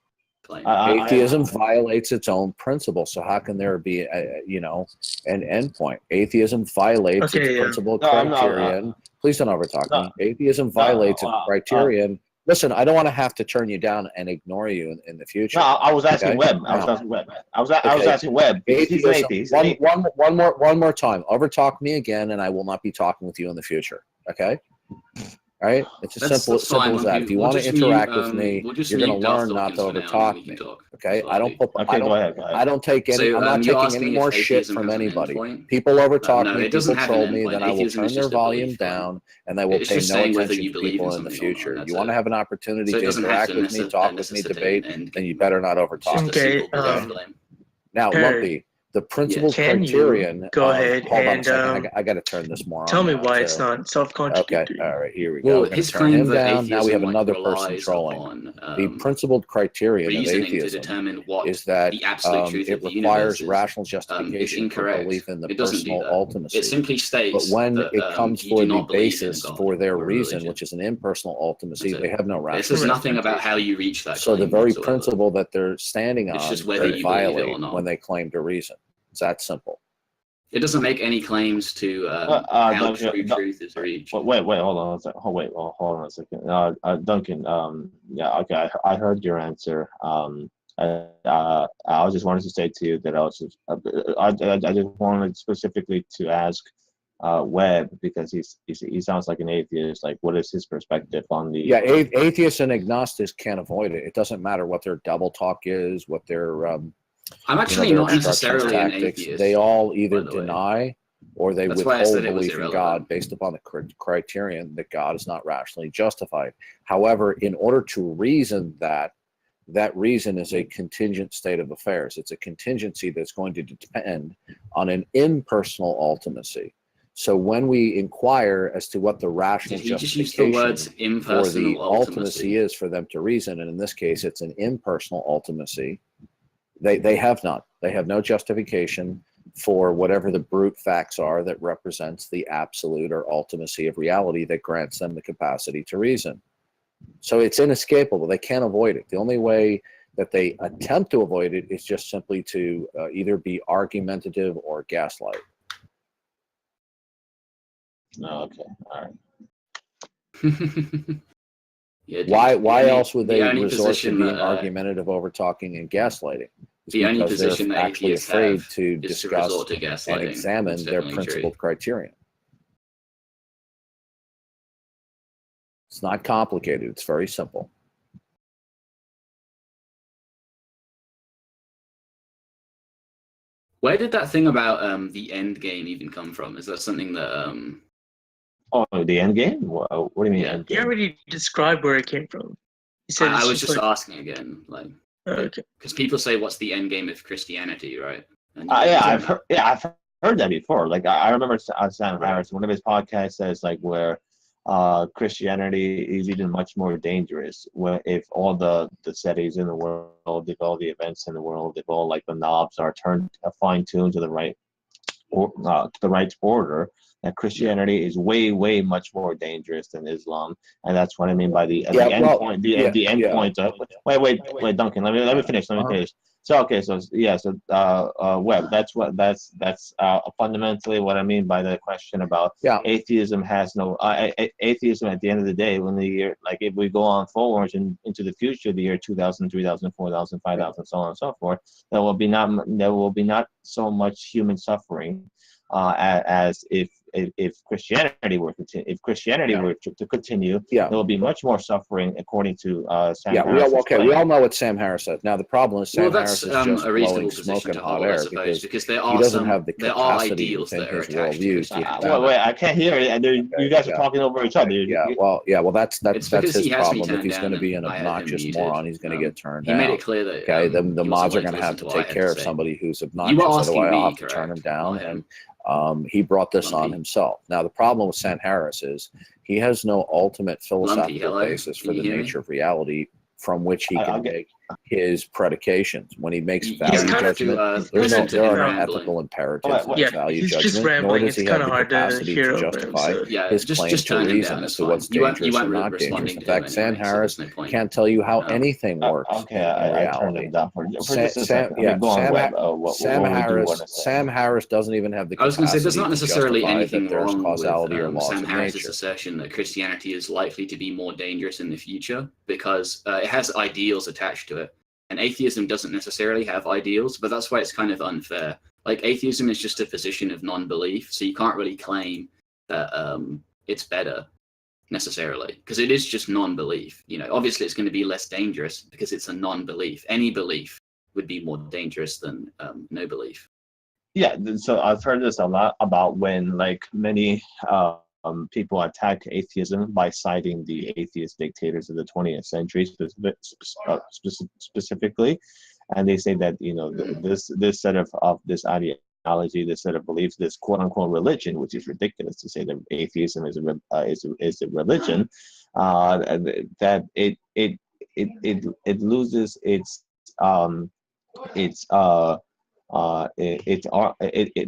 Atheism violates its own principle, so how can there be an endpoint? Atheism violates its principle criterion. Please don't overtalk me. Atheism violates its criterion. Listen, I don't want to have to turn you down and ignore you in the future. No, I was asking Webb. I was asking Webb. One more time. Overtalk me again, and I will not be talking with you in the future. Okay. Right? It's as simple as that. If you want to interact with me, you're going to learn not to overtalk me. Okay? I don't put. Okay, go ahead. I don't take any. I'm not taking any more shit from anybody. People overtalk me. People troll me. Then I will turn their volume down, and they will pay no attention to people in the future. You want to have an opportunity to interact with me, talk with me, debate, then you better not overtalk. Okay. Now, Lumpy. The principal criterion. Go ahead hold on a and second. I got to turn this more on. tell me why it's not self-contradictory. Okay, all right, here we go. We're going to turn him down. Now we have another person trolling. The principled criterion of atheism is that it requires rational justification for belief in the personal ultimacy. It simply states but when that, it comes for the basis for their reason, which is an impersonal ultimacy, they have no rational. This is nothing about how you reach that. So the very principle that they're standing on, just whether they you believe it or violate not. when they claim to reason. It's that simple. It doesn't make any claims to how true truth is reached. Wait, hold on a second. Hold on a second. Duncan, yeah, okay, I heard your answer. I just wanted to say to you that I just wanted specifically to ask Webb, because he sounds like an atheist. Like, what is his perspective on the? Yeah, atheists and agnostics can't avoid it. It doesn't matter what their double talk is, what their I'm actually not necessarily an atheist. They all either deny or they withhold belief in irrelevant. God based upon the criterion that God is not rationally justified. However, in order to reason that reason is a contingent state of affairs. It's a contingency that's going to depend on an impersonal ultimacy. So when we inquire as to what the rational justification for the ultimacy is for them to reason, and in this case it's an impersonal ultimacy, they have none. They have no justification for whatever the brute facts are that represents the absolute or ultimacy of reality that grants them the capacity to reason. So it's inescapable. They can't avoid it. The only way that they attempt to avoid it is just simply to either be argumentative or gaslight. Okay, all right. Yeah, why else would they resort to being argumentative, over talking, and gaslighting? It's the only because position they're that actually atheists afraid have to is discuss resort to gaslighting. and examine It's their definitely principled true. criterion. It's not complicated. It's very simple. Where did that thing about the end game even come from? Is that something that Oh, the end game? What do you mean? End You game? already described where it came from. You said I it's was just like, asking again, like, okay. because people say, "What's the end game of Christianity?" Right? And I've heard that before. Like, I remember Sam Harris, one of his podcasts says like where Christianity is even much more dangerous. Where if all the settings in the world, if all the events in the world, if all like the knobs are turned fine-tuned to the right order, that Christianity is way much more dangerous than Islam, and that's what I mean by the end point. The end point. Wait, Duncan. Let me finish. Finish. So Webb. That's fundamentally what I mean by the question about atheism has no atheism at the end of the day. When the year, like if we go on forwards into the future, the year 2000, 3000, 4000, 5000, so on and so forth, there will be not so much human suffering as if Christianity were to continue, there will be much more suffering, according to Sam Harris. We all know what Sam Harris says. Now the problem is Sam Harris is just a reasonable blowing smoke position and to hot hold, I air suppose, because there he are doesn't have the capacity ideals within that are his attached to worldview. Christianity. I can't hear it. You guys are talking over each other. That's because his he has me problem. If turned he's going to down be an and I had him obnoxious muted. moron, he's going to get turned He down. made it clear that Okay, the he mods are wasn't going to have to listening to what I take had care to of say. somebody who's You were obnoxious. asking Otherwise, me, I'll have to correct, turn him down. not him. And he brought this on himself. Now the problem with Sam Harris is he has no ultimate philosophical basis for the nature of reality from which he can make his predications. When he makes value judgment, there are no ethical imperatives in value judgment, nor does he have the capacity to justify his claims to reason as to what's dangerous or not dangerous. In fact, Sam Harris can't tell you how anything works in reality. Sam Harris doesn't even have the capacity I was going to say, there's not necessarily justify anything that there's wrong causality or with laws Sam of Harris's nature. assertion that Christianity is likely to be more dangerous in the future because it has ideals attached to it. And atheism doesn't necessarily have ideals, but that's why it's kind of unfair. Like, atheism is just a position of non-belief, so you can't really claim that it's better. necessarily, because it is just non-belief. You know, obviously it's going to be less dangerous because it's a non-belief. Any belief would be more dangerous than no belief. Yeah, so I've heard this a lot about when like many people attack atheism by citing the atheist dictators of the 20th century specifically, and they say that this set of this ideology, this set of beliefs, this quote unquote religion, which is ridiculous to say that atheism is a religion, and that it loses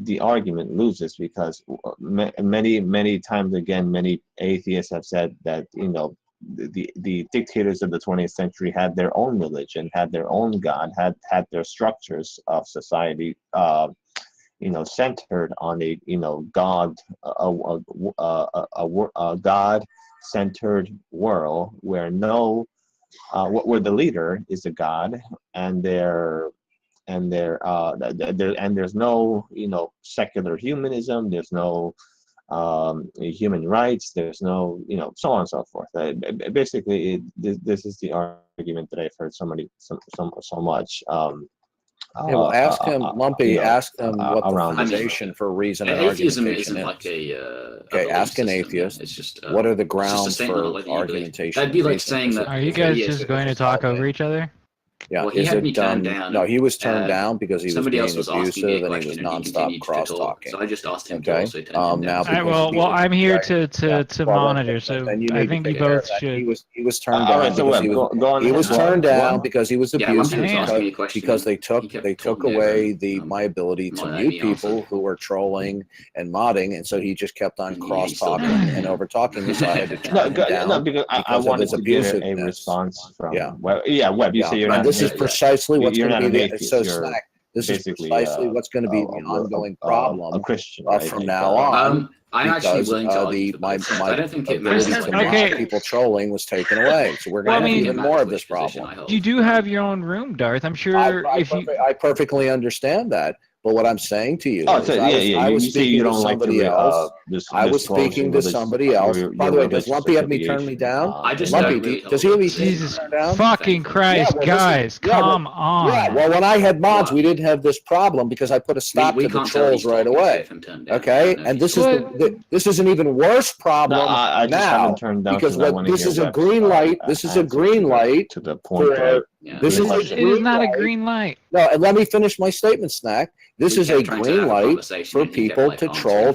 the argument loses because many times again, many atheists have said that the dictators of the 20th century had their own religion, had their own God, had their structures of society centered on a God-centered world where where the leader is a God, and there's no secular humanism, there's no human rights, there's no so on and so forth. Basically, this is the argument that I've heard so much. Well, ask him, Lumpy. Ask them what the foundation for reason and atheism argumentation isn't is. like Okay, ask an atheist. It's just what are the grounds for argumentation? That'd be like saying that. Are you guys just going to talk over each other? Yeah, well, he had me turned down. No, he was turned down because he was being abusive and he was nonstop cross talking. So I just asked him to also turn him down. Now, well, I'm here to monitor, so I think you both should. He was turned down. He was turned down because he was abusive because they took away my ability to mute people who were trolling and modding, and so he just kept on cross talking and over talking. So I had to turn him down. No, because I wanted to get a response from Webb. Yeah, Webb, you say you're not. This is precisely what's going to be this is precisely what's going to be the ongoing problem a Christian, from now on. I'm actually willing to my I don't think it ability to mock people trolling was taken away, so we're going to have even more of this problem. You do have your own room, Darth. I'm sure I perfectly understand that. But what I'm saying to you is I was speaking to somebody else. I was speaking to somebody else. By the way, does Lumpy have me turn me down? I just Lumpy, does he have me Jesus turn down? Fucking Christ, guys, come on. Yeah, well, when I had mods, we didn't have this problem because I put a stop to the trolls right away. Okay, and this is an even worse problem now because this is a green light. This is a green light to the point. This it is not a green light. No, and let me finish my statement, Snack. This is a green light for people to troll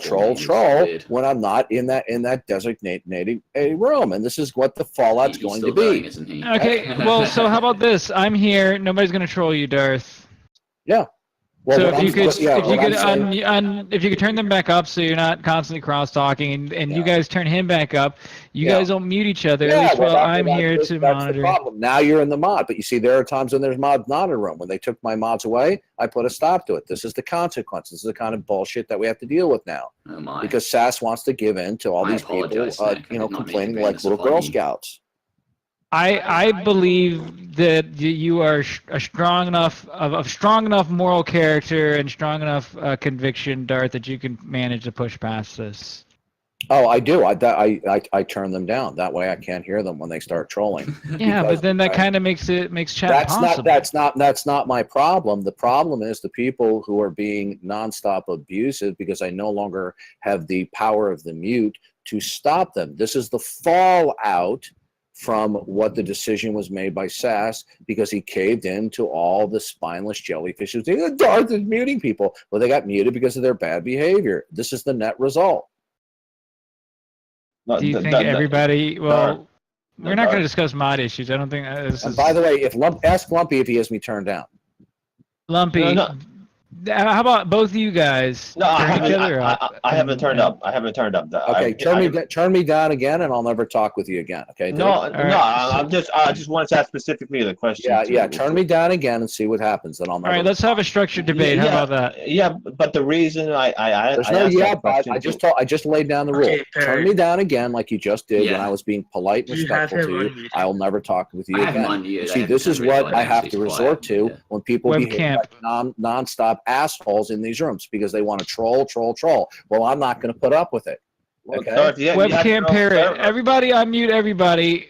when I'm not in that designated room, and this is what the fallout's going to be. Okay, well, so how about this? I'm here. Nobody's going to troll you, Darth. Yeah. Well, so if you could turn them back up so you're not constantly cross talking, and you guys turn him back up, you guys don't mute each other. At least while I'm here to monitor. The problem. Now you're in the mod, but you see there are times when there's mods not in a room. When they took my mods away, I put a stop to it. This is the consequence. This is the kind of bullshit that we have to deal with now. Oh my. Because SAS wants to give in to all these people, complaining like little Girl Scouts. I believe that you are a strong enough moral character and strong enough conviction, Darth, that you can manage to push past this. Oh, I do. I turn them down. That way, I can't hear them when they start trolling. Yeah, but then that kind of makes chat possible. That's not my problem. The problem is the people who are being nonstop abusive because I no longer have the power of the mute to stop them. This is the fallout from what the decision was made by SAS because he caved in to all the spineless jellyfish who think Darth is muting people. Well, they got muted because of their bad behavior. This is the net result. Do you think everybody? Well, we're not going to discuss mod issues. I don't think. And by the way, ask Lumpy if he has me turned down. Lumpy. How about both of you guys? No, I haven't turned up. I haven't turned up. Okay, turn me down again, and I'll never talk with you again. Okay? I just wanted to ask specifically the question. Yeah. Turn me down again and see what happens. Then I'll never. All right, let's have a structured debate. How about that? Yeah, but the reason I just laid down the rule. Okay, turn me down again, like you just did when I was being polite and respectful to you. I will never talk with you again. See, this is what I have to resort to when people behave like nonstop assholes in these rooms because they want to troll. Well, I'm not going to put up with it. Okay. Webcam parrot. Everybody unmute everybody.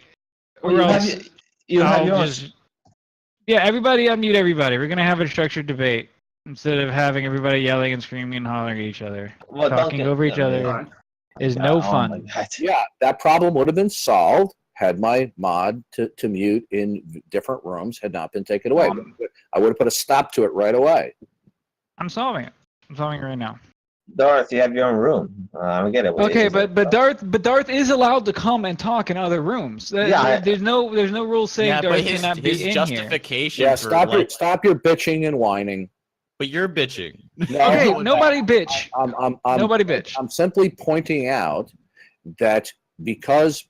Or else I'll just... Yeah, everybody unmute everybody. We're going to have a structured debate instead of having everybody yelling and screaming and hollering at each other. Talking over each other is no fun. Yeah, that problem would have been solved had my mod to mute in different rooms had not been taken away. I would have put a stop to it right away. I'm solving it. I'm solving it right now. Darth, you have your own room. I get it. Okay, but Darth is allowed to come and talk in other rooms. There's no rule saying Darth cannot be in here. His justification. Yeah, stop your bitching and whining. But you're bitching. No, okay, nobody bitch. Nobody bitch. I'm simply pointing out that because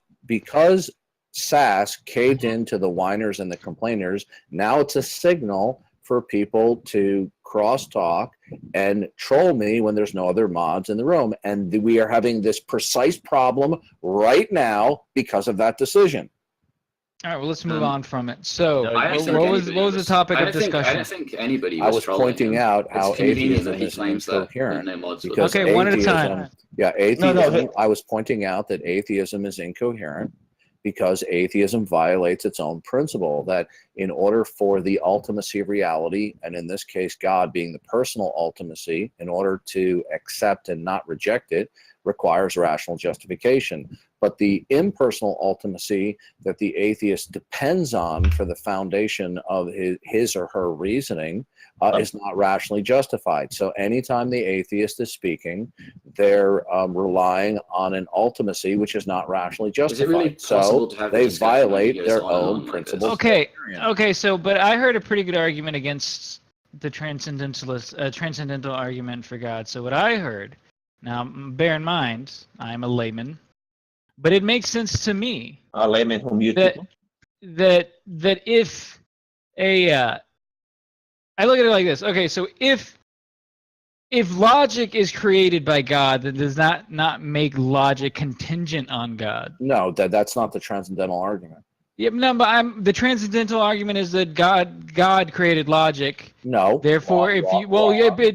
SAS caved into the whiners and the complainers, now it's a signal for people to crosstalk and troll me when there's no other mods in the room. And we are having this precise problem right now because of that decision. All right, well, let's move on from it. So, what was the topic of discussion? I don't think anybody was trolling pointing him. out how atheism that he is claims incoherent. Okay, one at a time. Yeah, atheism. I was pointing out that atheism is incoherent because atheism violates its own principle, that in order for the ultimacy of reality, and in this case, God being the personal ultimacy, in order to accept and not reject it, requires rational justification. But the impersonal ultimacy that the atheist depends on for the foundation of his or her reasoning is not rationally justified. So anytime the atheist is speaking, they're relying on an ultimacy which is not rationally justified. Is it really possible to have they violate their own principles. Okay, so, but I heard a pretty good argument against the transcendental argument for God. So what I heard, now bear in mind, I'm a layman, but it makes sense to me. A layman whom you that if I look at it like this. Okay, so if logic is created by God, then does that not make logic contingent on God? No, that's not the transcendental argument. Yeah, no, but the transcendental argument is that God created logic. No. Therefore, it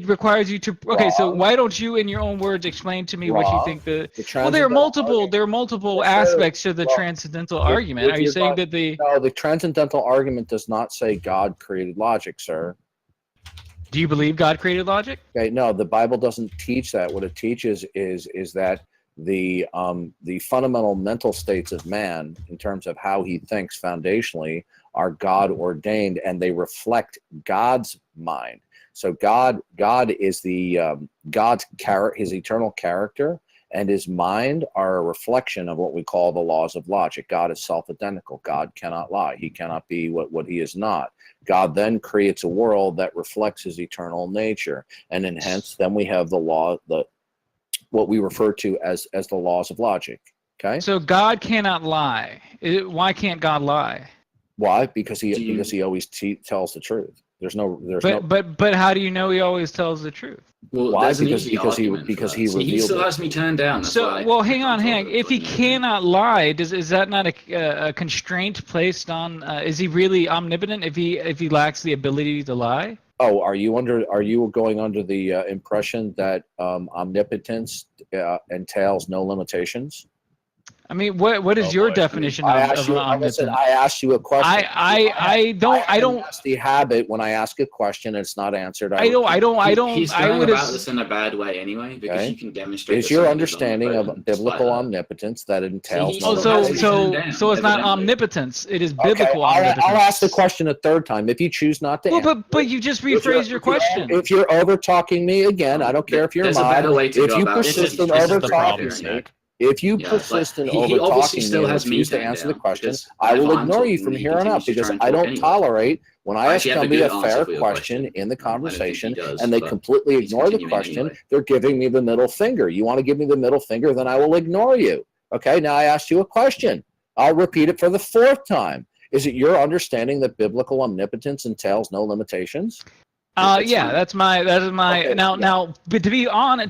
requires you to. Okay, so why don't you, in your own words, explain to me what you think there are multiple aspects to the transcendental argument. Are you saying that the transcendental argument does not say God created logic, sir? Do you believe God created logic? Okay, no, the Bible doesn't teach that. What it teaches is that the fundamental mental states of man, in terms of how he thinks foundationally, are God ordained, and they reflect God's mind. So God is God's his eternal character, and his mind are a reflection of what we call the laws of logic. God is self-identical. God cannot lie. He cannot be what he is not. God then creates a world that reflects his eternal nature, and hence then we have what we refer to as the laws of logic. Okay. So God cannot lie. Why can't God lie? Why? Because he always tells the truth. But how do you know he always tells the truth? Well, why? Because he revealed he still has me turned down. Well, hang on. If he cannot lie, is that not a constraint placed on? Is he really omnipotent if he lacks the ability to lie? Oh, are you going under the impression that omnipotence entails no limitations? I mean, what is your definition of omnipotence? I asked you a question. I don't. Nasty habit when I ask a question and it's not answered. I don't. He's going about this in a bad way anyway, because you can demonstrate. Is your understanding of biblical omnipotence that entails? So it's not omnipotence. It is biblical omnipotence. I'll ask the question a third time if you choose not to. Well, but you just rephrased your question. If you're over talking me again, I don't care if you're mad. If you persist in over talking me. If you persist in over-talking me and refuse to answer the question, I will ignore you from here on out, because I don't tolerate when I ask somebody a fair question in the conversation and they completely ignore the question, they're giving me the middle finger. You want to give me the middle finger, then I will ignore you. Okay, now I asked you a question. I'll repeat it for the fourth time. Is it your understanding that biblical omnipotence entails no limitations? Yeah, that's my. Okay, now, but to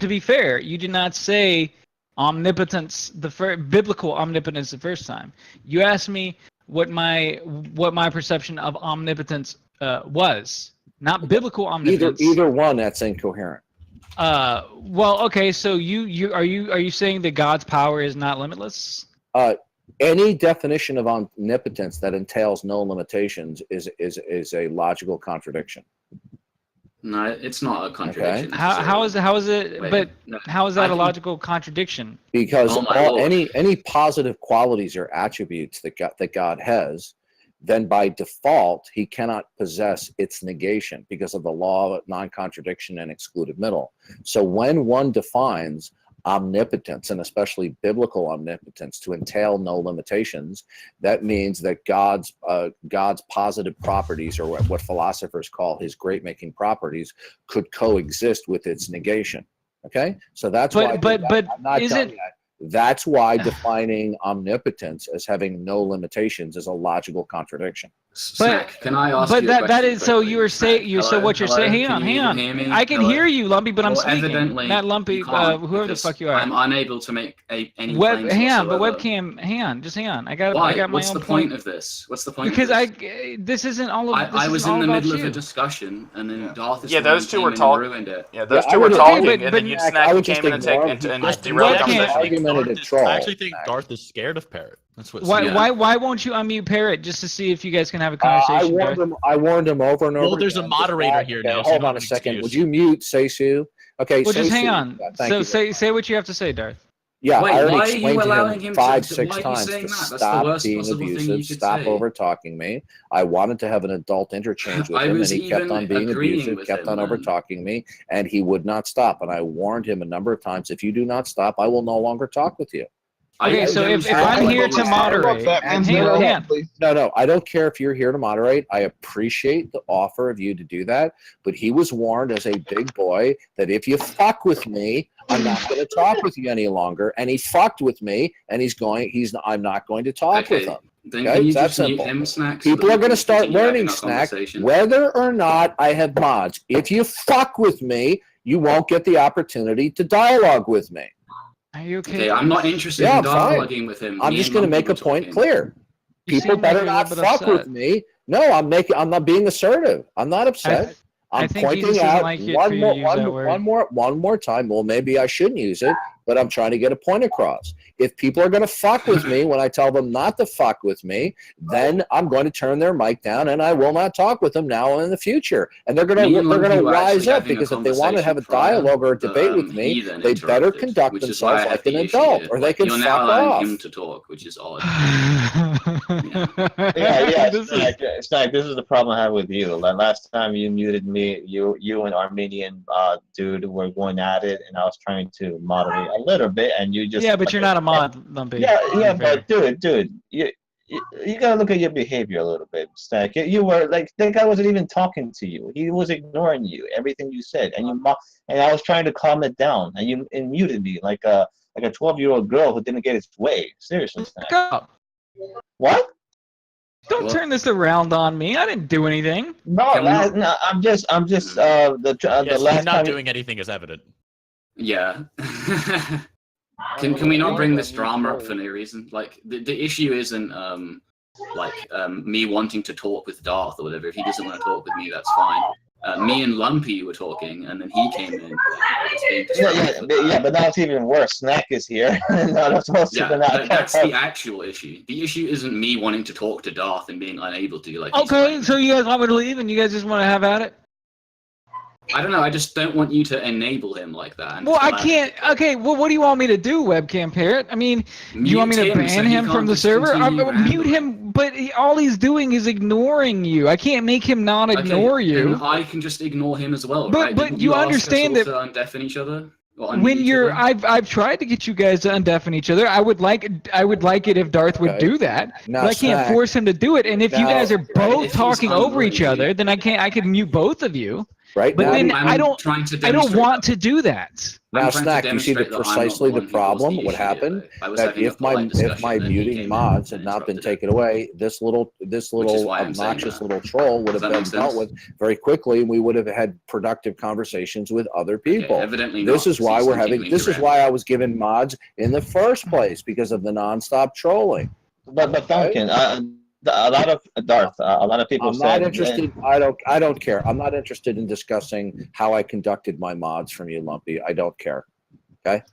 be fair, you did not say omnipotence, biblical omnipotence the first time. You asked me what my perception of omnipotence was, not biblical omnipotence. Either one, that's incoherent. Well, okay. So are you saying that God's power is not limitless? Any definition of omnipotence that entails no limitations is a logical contradiction. No, it's not a contradiction. Okay. How is it? Wait, but no, how is that I a can- logical contradiction? Because Oh my Lord. any positive qualities or attributes that God has, then by default he cannot possess its negation because of the law of non-contradiction and excluded middle. So when one defines omnipotence, and especially biblical omnipotence, to entail no limitations, that means that God's positive properties, or what philosophers call his great-making properties, could coexist with its negation. Okay, so that's why. But I'm not is telling it? you that. That's why defining omnipotence as having no limitations is a logical contradiction. Snack, can I ask But you a question that is so quickly? you were saying Snack, so what you're hello, saying. can Hang you on. hear me? I can Hello? hear you, Lumpy, but I'm Well, speaking. evidently Not Lumpy, you can't, whoever the because fuck you are. I'm unable to make any claims Hang on, but whatsoever. webcam, hang on, just hang on. I got Why? my What's own the point of this? What's the point Because of this? this isn't all of. This I was isn't in all the about middle you. of a discussion, and then Darth is Yeah, the one those two came were in and talking. ruined it. Yeah, those Yeah, two I were would- talking, but- and but then you Snack, Snack I would came just in and, ignore him. and Just derailed the Webcam- conversation. argumentative troll. I actually think Darth is scared of Parrot. That's what. Why won't you unmute Parrot just to see if you guys can have a I conversation? warned him over and over. Well, there's a again. moderator Just here okay, now, so you hold don't on a have an second. excuse. Would you mute Seisu? Okay, Well, just hang Seisu. on. Yeah, thank So you. say what you have to say, Darth. Yeah, Wait, I already why are you explained to allowing him him 5, to 6 why are you times saying to that? That's the stop worst being possible thing you abusive, could stop say. over talking me. I wanted to have an adult interchange with I him, and was he kept even on being agreeing abusive, with kept him on over then. talking me, and he would not stop. And I warned him a number of times, if you do not stop, I will no longer talk with you. Okay, so if I'm here to moderate, hang on. No, I don't care if you're here to moderate. I appreciate the offer of you to do that, but he was warned as a big boy that if you fuck with me, I'm not going to talk with you any longer. And he fucked with me, and I'm not going to talk with him. Then Okay, can you it's that just mute simple. him, Snack? People are going to start learning, Snack, whether or not I have mods. If you fuck with me, you won't get the opportunity to dialogue with me. Are you okay? Okay, I'm not interested Yeah, in I'm fine. dialoguing with him. I'm Me just and going to Lumpy make a were point talking. clear. You People seem like better you're a not little bit fuck with upset. me. No, I'm not being assertive. I'm not upset. I I'm think Jesus pointing doesn't out like it for you to use that word. one more time. Well, maybe I shouldn't use it, but I'm trying to get a point across. If people are going to fuck with me when I tell them not to fuck with me, then I'm going to turn their mic down and I will not talk with them now and in the future. And they're going to rise up, because if they want to have a dialogue or a debate with me, they better conduct themselves like an adult, or they can You're fuck now allowing off. him to talk, which is odd. It's like this is the problem I have with you. Like last time you muted me, you and Armenian dude were going at it, and I was trying to moderate a little bit, and you just but you're not a mod, Lumpy. Yeah, but dude, you gotta look at your behavior a little bit, Stack. You were like that guy wasn't even talking to you. He was ignoring you, everything you said, and I was trying to calm it down, and you muted me like a 12-year-old girl who didn't get its way. Seriously, Stack. What? Don't turn this around on me. I didn't do anything. No, I'm just the last he's not time doing anything is evident. Yeah. Can we not bring this drama up for no reason? Like the issue isn't me wanting to talk with Darth or whatever. If he doesn't want to talk with me, that's fine. Me and Lumpy were talking, and then he came in. But now it's even worse. Snack is here. That's the actual issue. The issue isn't me wanting to talk to Darth and being unable to. Like, Okay, so you guys want me to leave, and you guys just want to have at it? I don't know. I just don't want you to enable him like that. Well, I can't. Okay, well, what do you want me to do, Webcam Parrot? I mean, do you want me to ban him from the server? Mute him, but all he's doing is ignoring you. I can't make him not ignore you. Then I can just ignore him as well, but, right? But you understand that to undeafen each other. When you're, I've tried to get you guys to undeafen each other. I would like it if Darth would do that, but I can't force him to do it. And if you guys are both talking over each other, then I can mute both of you. Right, but now, then I don't want to do that. Now, Snack, you see precisely the problem. What happened? That if my muting mods had not been taken away, this little obnoxious little troll would have been dealt with very quickly, and we would have had productive conversations with other people. Evidently, this is why we're having. This is why I was given mods in the first place, because of the nonstop trolling. But Duncan, a lot of Darth. A lot of people I'm not interested. I don't care. I'm not interested in discussing how I conducted my mods from you, Lumpy. I don't care. Okay.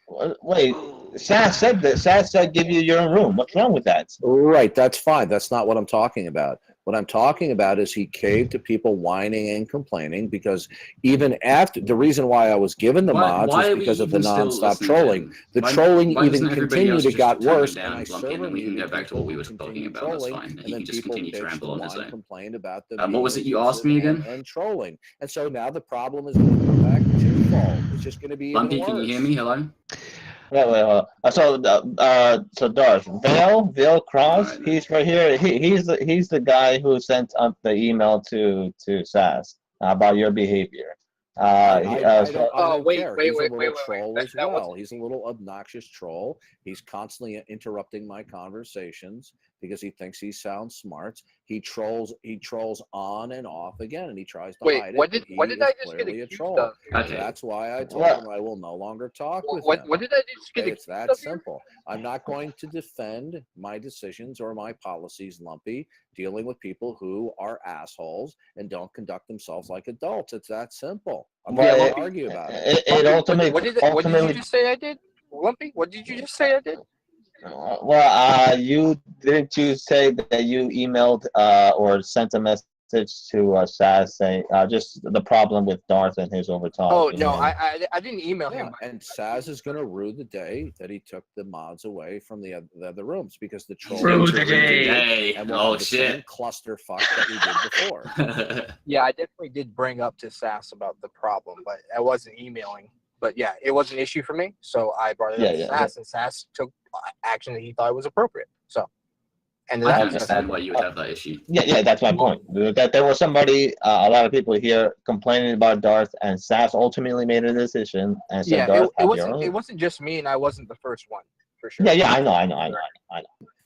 Wait, Sass said that. Sass said give you your own room. What's wrong with that? Right. That's fine. That's not what I'm talking about. What I'm talking about is he caved to people whining and complaining because even after the reason why I was given the mods is because of the nonstop trolling. The trolling even continued. It got worse, and I and we can go back to what we were talking about. That's fine. And he can just continue to ramble on his own. Complained about what was it you asked me again? And trolling, and so now the problem is going to come back twofold. It's just going to be Lumpy, can you hear me? Hello. Wait. So Darth Vale Cross, right, he's right here. He's the guy who sent up the email to Sass about your behavior. Wait. He's a little troll as well. He's a little obnoxious troll. He's constantly interrupting my conversations because he thinks he sounds smart. He trolls on and off again, and he tries to hide it. What did I just get accused of? Okay. That's why I told him I will no longer talk with him. What did I just get accused of? It's that simple. I'm not going to defend my decisions or my policies, Lumpy, dealing with people who are assholes and don't conduct themselves like adults. It's that simple. I'm not going to argue about it. What did you just say I did? Lumpy, what did you just say I did? You didn't you say that you emailed or sent a message to Sass saying just the problem with Darth and his overtalk? Oh no, I didn't email him. And Sass is going to rue the day that he took the mods away from the other rooms because the troll rue the day. And oh shit, clusterfuck that we did before. Yeah, I definitely did bring up to Sass about the problem, but I wasn't emailing. But yeah, it was an issue for me, so I brought it up to Sass, and Sass took action that he thought was appropriate. So, and I can understand why you would have that issue. Yeah, that's my point. That there was somebody, a lot of people here complaining about Darth, and Sass ultimately made a decision and said, Darth, it wasn't just me, and I wasn't the first one for sure. Yeah, I know.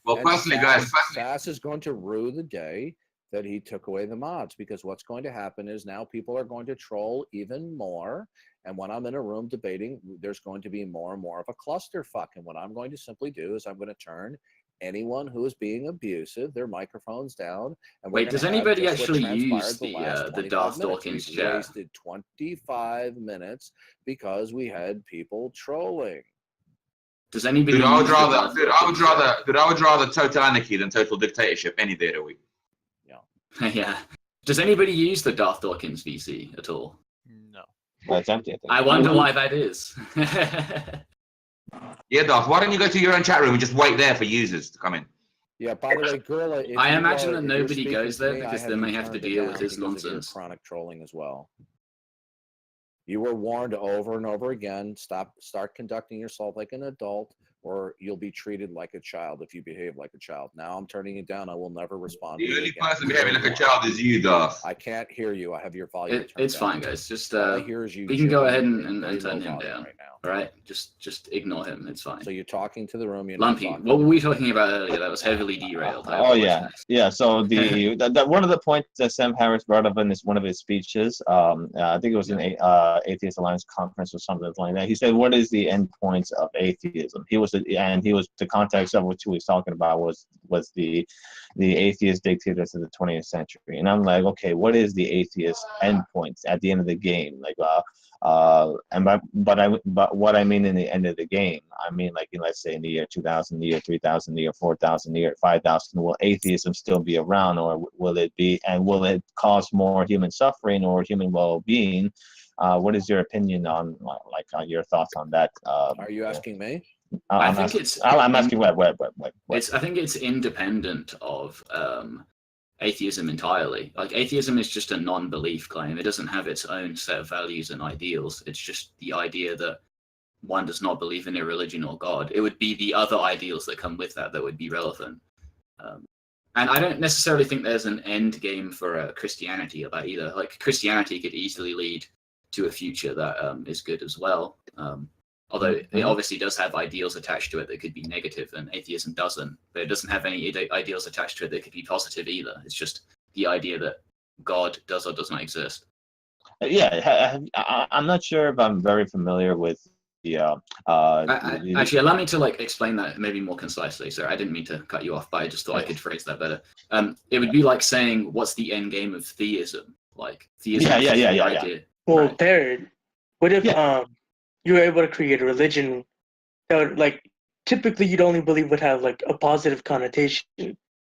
Well, personally, guys, Sass is going to rue the day that he took away the mods because what's going to happen is now people are going to troll even more. And when I'm in a room debating, there's going to be more and more of a clusterfuck. And what I'm going to simply do is I'm going to turn anyone who is being abusive, their microphones down. And wait, does anybody actually use the Darth Dawkins chat? We wasted 25 minutes because we had people trolling. Does anybody? I would rather total anarchy than total dictatorship any day of the week. Yeah. Yeah. Does anybody use the Darth Dawkins VC at all? No. Well, it's empty. I wonder why that is. Yeah, Darth, why don't you go to your own chat room and just wait there for users to come in? Yeah, by the way, Gorilla, I imagine that nobody goes there because then they have to deal with his nonsense. Chronic trolling as well. You were warned over and over again, start conducting yourself like an adult, or you'll be treated like a child if you behave like a child. Now I'm turning it down. I will never respond to you. The only person behaving like a child is you, Darth. I can't hear you. I have your volume turned down. It's fine, guys. Just you can go ahead and turn him down right now. All right, just ignore him. It's fine. So you're talking to the room. You're Lumpy, what were we talking about earlier? That was heavily derailed. Oh yeah. So the one of the points that Sam Harris brought up in one of his speeches, I think it was an Atheist Alliance conference or something like that. He said, "What is the end point of atheism?" The context of what he was talking about was the atheist dictators of the 20th century. And I'm like, okay, what is the atheist endpoint at the end of the game? Like, but what I mean in the end of the game, I mean like let's say in the year 2000, the year 3000, the year 4000, the year 5000, will atheism still be around, or will it cause more human suffering or human well-being? What is your opinion on your thoughts on that? Are you asking me? I'm asking what. I think it's independent of atheism entirely. Like atheism is just a non-belief claim. It doesn't have its own set of values and ideals. It's just the idea that one does not believe in a religion or God. It would be the other ideals that come with that would be relevant. And I don't necessarily think there's an end game for Christianity of that either. Like Christianity could easily lead to a future that is good as well. Although it obviously does have ideals attached to it that could be negative, and atheism doesn't. But it doesn't have any ideals attached to it that could be positive either. It's just the idea that God does or does not exist. Yeah, I'm not sure if I'm very familiar with Actually, allow me to like explain that maybe more concisely. Sorry, I didn't mean to cut you off, but I just thought I could phrase that better. It would be like saying, "What's the end game of theism?" Like theism. Yeah. Well, Parrot, what if you were able to create a religion that would, like, typically you'd only believe would have like a positive connotation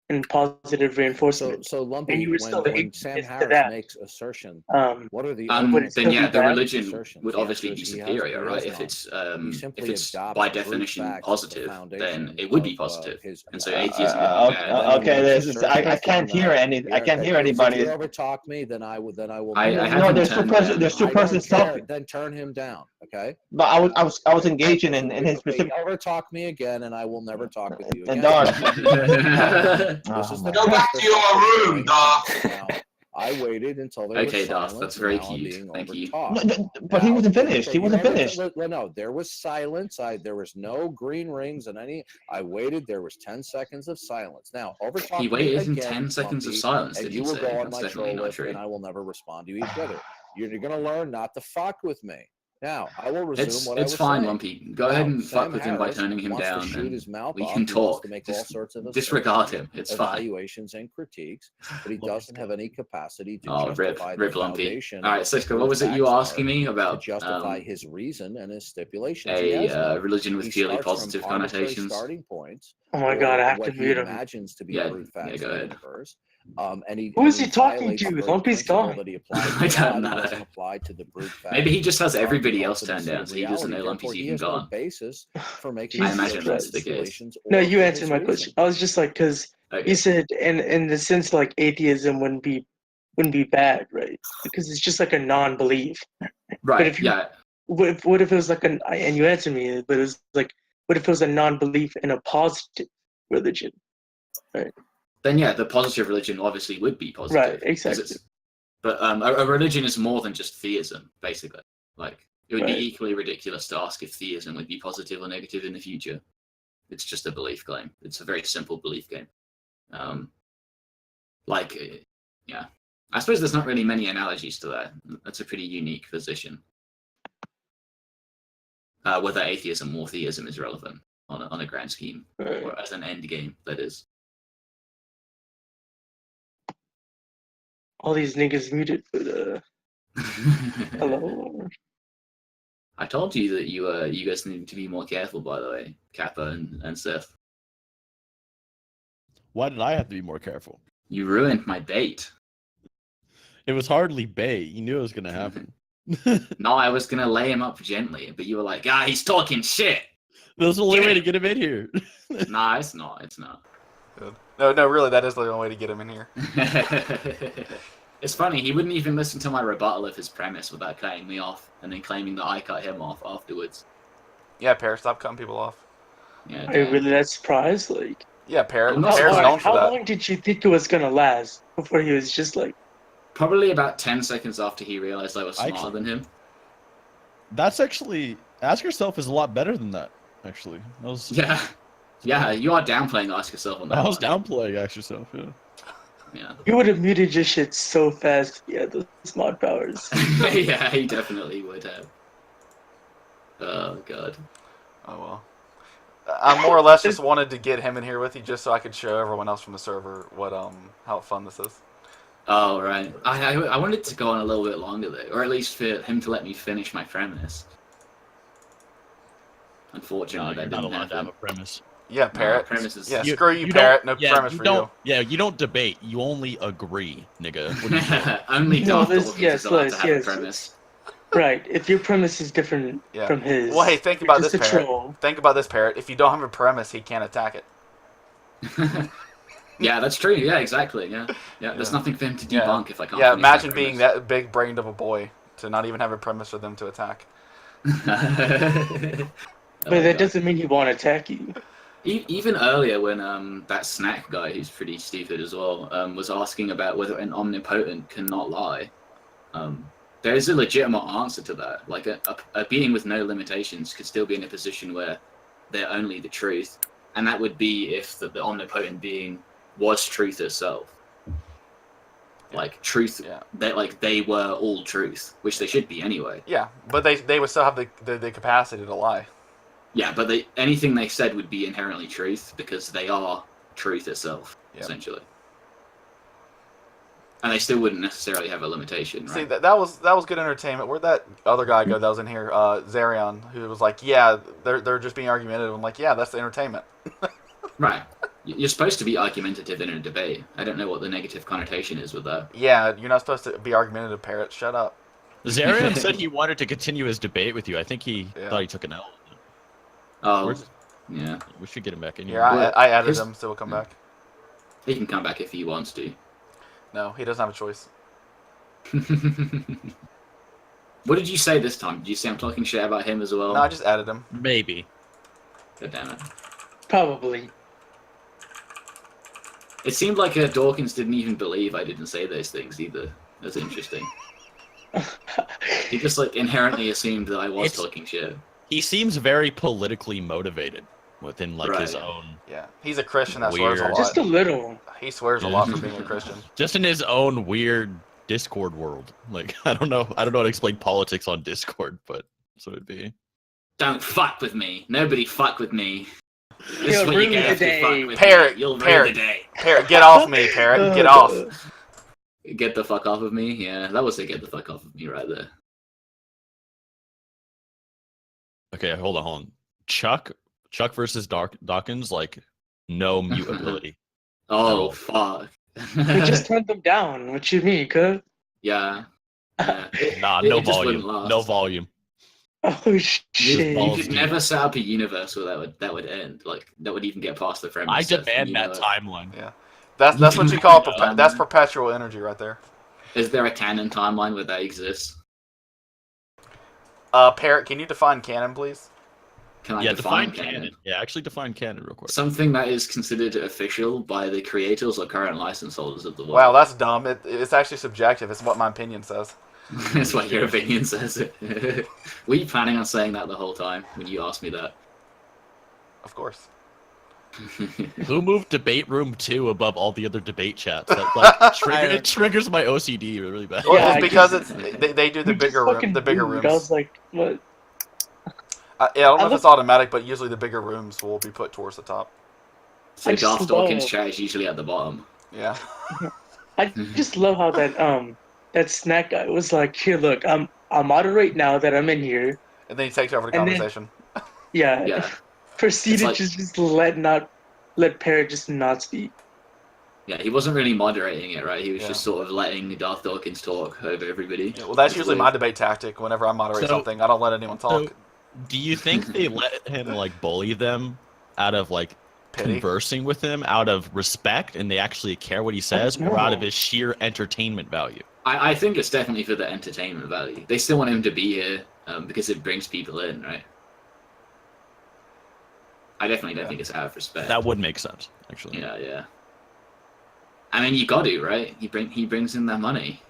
and positive reinforcement. So Lumpy, and you were when Sam Harris makes assertion, what are the then yeah, the bad religion assertions? would The obviously answer be is he superior, has right? none. If it's by adopts brute definition facts as the positive, then it would be positive, and so his atheism would be bad. Okay, I can't hear I can't hear anybody. If you overtalk me, then I will. No, there's two persons talking. Then turn him down, okay? But I was engaging in his specific. Overtalk me again, and I will never talk with you again. Go back to your room, Darth. I waited until there was Okay, Darth, silence. that's very and now I'm cute. being Thank you. overtalked. But he wasn't finished. He wasn't finished. Well, no, there was silence. There was no green rings and any. I waited. There was 10 seconds of silence. Now, overtalk He waited in again, 10 seconds of Lumpy, silence. and Did you he will say? go on That's my definitely troll not list, true. and I will never respond to you each other. You're going to learn not to fuck with me. Now, I will resume what I was It's fine, saying. Lumpy. Go ahead and fuck with him by turning him down, and we can talk. Just disregard him. It's fine. Evaluations and critiques, but he doesn't have any capacity to Oh, justify rip the Lumpy. foundation. All right, Cisco, what was it you were asking me about? To justify his reason and his stipulations. A religion with purely positive connotations. Starting points. Oh my God, I have to mute him. Imagines to be brute facts go ahead. Who is he talking to? Lumpy's gone. I don't know. Maybe he just has everybody else turned down, so he doesn't know Lumpy's even gone. Basis for making I imagine that's the case. No, you answered my question. I was just like, because you said, in the sense like atheism wouldn't be bad, right? Because it's just like a non-belief. Right. But if you, what if it was like and you answered me, but it was like, what if it was a non-belief in a positive religion, right? Then yeah, the positive religion obviously would be positive. Right, exactly. But a religion is more than just theism, basically. Like, it would be equally ridiculous to ask if theism would be positive or negative in the future. It's just a belief claim. It's a very simple belief game. Yeah. I suppose there's not really many analogies to that. That's a pretty unique position. Whether atheism or theism is relevant on a grand scheme, or as an end game, that is. All these niggas muted, but hello. I told you that you guys need to be more careful, by the way, Kappa and Seth. Why did I have to be more careful? You ruined my bait. It was hardly bait. You knew it was gonna happen. No, I was gonna lay him up gently, but you were like, he's talking shit. That was the only way to get him in here. Nah, it's not. It's not. Good. No, really, that is the only way to get him in here. It's funny, he wouldn't even listen to my rebuttal of his premise without cutting me off, and then claiming that I cut him off afterwards. Yeah, Parrot, stop cutting people off. Yeah, are you really that surprised? Like, yeah, Parrot. How long did you think it was gonna last before he was just like? Probably about 10 seconds after he realized I was smarter than him. That's actually, Ask Yourself is a lot better than that, actually. That was... Yeah, you are downplaying Ask Yourself on that. I was downplaying Ask Yourself, yeah. You would have muted your shit so fast. Yeah, those smart powers. Yeah, he definitely would have. Oh God. Oh well. I more or less just wanted to get him in here with you, just so I could show everyone else from the server what how fun this is. Oh right. I wanted to go on a little bit longer though, or at least for him to let me finish my premise. Unfortunately, you're not allowed to have a premise. Yeah, Parrot. No, premises. Yeah, screw you, Parrot. No premise for you. Yeah, you don't debate. You only agree, nigga. What are you doing? Only yes, premise. Right. If your premise is different from his. Well, hey, think about this, just a Parrot. troll. Think about this, Parrot. If you don't have a premise, he can't attack it. Yeah, that's true. Yeah, exactly. Yeah. There's nothing for him to debunk if I can't. Yeah, finish imagine that being premise. that big-brained of a boy to not even have a premise for them to attack. But that doesn't mean he won't attack you. Even earlier, when that snack guy, who's pretty stupid as well, was asking about whether an omnipotent cannot lie, there is a legitimate answer to that. Like a being with no limitations could still be in a position where they're only the truth, and that would be if the omnipotent being was truth itself. like truth. Yeah. They were all truth, which they should be anyway. Yeah, but they would still have the capacity to lie. Yeah, but anything they said would be inherently truth because they are truth itself, essentially. And they still wouldn't necessarily have a limitation, right? See, that was good entertainment. Where'd that other guy go that was in here? Zarion, who was like, yeah, they're just being argumentative. I'm like, yeah, that's the entertainment. Right. You're supposed to be argumentative in a debate. I don't know what the negative connotation is with that. Yeah, you're not supposed to be argumentative, Parrot. Shut up. Zarion said he wanted to continue his debate with you. I think he thought he took an L. Oh, yeah. We should get him back in here. Yeah, I added him, so he'll come back. He can come back if he wants to. No, he doesn't have a choice. What did you say this time? Did you say I'm talking shit about him as well? No, I just added him. Maybe. God damn it. Probably. It seemed like Dawkins didn't even believe I didn't say those things either. That's interesting. He just inherently assumed that I was talking shit. He seems very politically motivated within his own. Yeah, he's a Christian that swears a lot. Just a little. He swears a lot for being a Christian. Just in his own weird Discord world. I don't know how to explain politics on Discord, but that's what it'd be. Don't fuck with me. Nobody fuck with me. This is what you get if you fuck with Parrot, me. You'll ruin the day. Parrot, get off me, Parrot. Get off. Get the fuck off of me? Yeah, that was a get the fuck off of me right there. Okay, hold on. Chuck versus Dawkins, no mute ability. Oh, fuck. We just turned them down. What you mean, cuz? Yeah. No volume. No volume. Oh, shit. You could never set up a universe where that would end. That would even get past the premise. I demand that timeline. Yeah. That's what you call that's perpetual energy right there. Is there a canon timeline where that exists? Parrot, can you define canon, please? Can I define canon? Yeah, actually define canon real quick. Something that is considered official by the creators or current license holders of the world. Wow, that's dumb. It's actually subjective. It's what my opinion says. That's what your opinion says. Were you planning on saying that the whole time when you asked me that? Of course. Who moved debate room 2 above all the other debate chats? It triggers my OCD really bad. Well, it's because they do the bigger rooms. I was like, what? I don't know if it's automatic, but usually the bigger rooms will be put towards the top. So Darth Dawkins' chair is usually at the bottom. Yeah. I just love how that snack guy was like, here, look, I'll moderate now that I'm in here. And then he takes over the conversation. Yeah. Proceeded to just let Parrot just not speak. Yeah, he wasn't really moderating it, right? He was just sort of letting Darth Dawkins talk over everybody. Yeah, well, that's usually my debate tactic. Whenever I moderate something, I don't let anyone talk. Do you think they let him bully them out of Pity? conversing with him out of respect, and they actually care what he says, or out of his sheer entertainment value? I think it's definitely for the entertainment value. They still want him to be here because it brings people in, right? I definitely don't think it's out of respect. That would make sense, actually. Yeah. I mean, you got to, right? He brings in that money.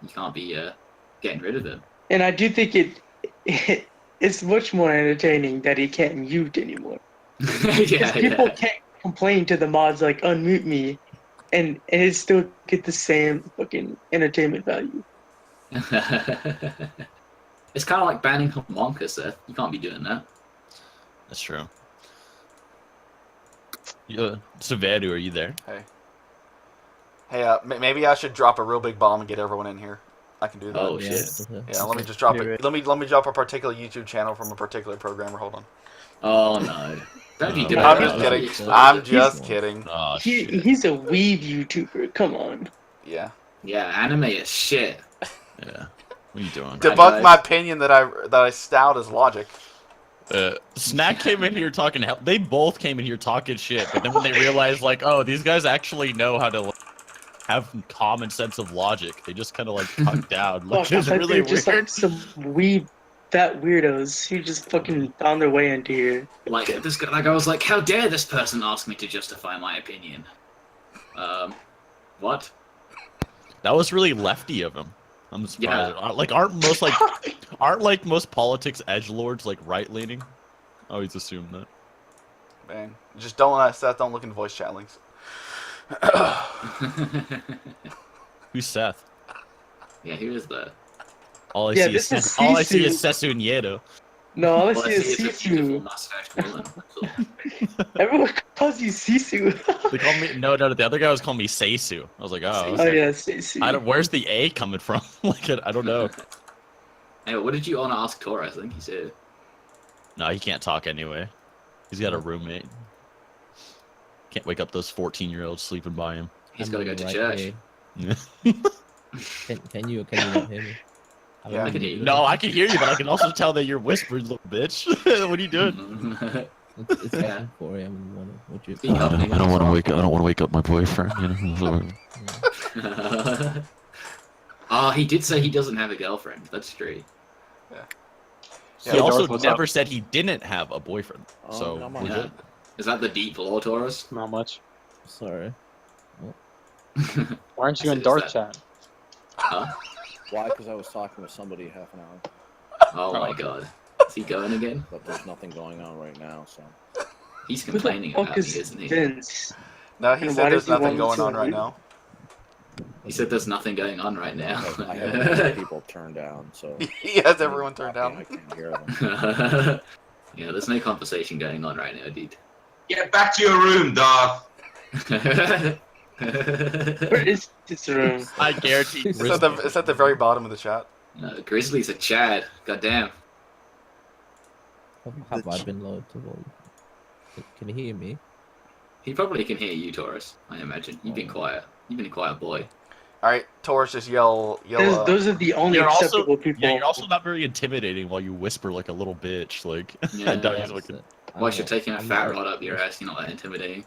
You can't be getting rid of him. And I do think it's much more entertaining that he can't mute anymore. Yeah, people can't complain to the mods unmute me, and it still get the same fucking entertainment value. It's kind of like banning Homunculus, Seth. You can't be doing that. That's true. Savadu, are you there? Hey, maybe I should drop a real big bomb and get everyone in here. I can do that. Oh shit! Yeah, let me just drop it. Let me drop a particular YouTube channel from a particular programmer. Hold on. Oh no! Don't be doing I'm just kidding. I'm just kidding. Oh, he's a weeb YouTuber. Come on. Yeah. Yeah, anime is shit. Yeah. What are you doing? Debunk my opinion that I stout as logic. Snack came in here talking hell. They both came in here talking shit, but then when they realized, oh, these guys actually know how to have common sense of logic, they just kind of tucked down. It's really weird. Just some that weirdos who just fucking found their way into here. This guy, I was like, how dare this person ask me to justify my opinion? What? That was really lefty of him. I'm surprised. Yeah. Aren't most politics edgelords right leaning? I always assume that. Man, just don't look in voice chat links. Who's Seth? Yeah, who is that? All I Yeah, see this is is all I see Sisu. is Sesu Nieto. No, all I All I see see is is a beautiful Sisu. mustached woman. That's all. Everyone calls you Sisu. They call me no. The other guy was calling me Seisu. I was like, oh, Oh okay. yeah, Sisu. Where's the A coming from? Like, I don't know. Hey, what did you want to ask Torres? I think he said. No, he can't talk anyway. He's got a roommate. Can't wake up those 14-year-olds sleeping by him. He's got to go to church. Can you not hear me? Yeah, I can hear you. No, I can hear you, but I can also tell that you're whispering, little bitch. What are you doing? It's Yeah. 4 a.m. in the morning. What you? Speak up, I don't want to wake. I don't want to wake up my boyfriend. Oh, he did say he doesn't have a girlfriend. That's true. He also never said he didn't have a boyfriend. So come on. we're good. Is that the deep lore, Taurus? Not much. Sorry. Why aren't you I in said, dark is that- chat? Huh? Why? Because I was talking with somebody half an hour. Oh my god. Is he going again? But there's nothing going on right now, so. He's Who the complaining fuck about me, is isn't he? Vince? No, he And said why there's does he nothing want going to on right leave? now. He said there's nothing going on right now. I have other people turned down, so. He has everyone turned down. I can't hear them. Yeah, there's no conversation going on right now, dude. Get back to your room, Darth. Where is this room? I guarantee. It's at the very bottom of the chat. Grizzly's a Chad. Goddamn. Have I been low to volume? Can you hear me? He probably can hear you, Taurus. I imagine. You've been quiet. You've been a quiet boy. All right, Taurus, just yell. Those are the only acceptable people. Yeah, you're also not very intimidating while you whisper like a little bitch. Like, Yeah. I doubt he's like a- Why you're taking a fat rod up your ass? You're not that intimidating.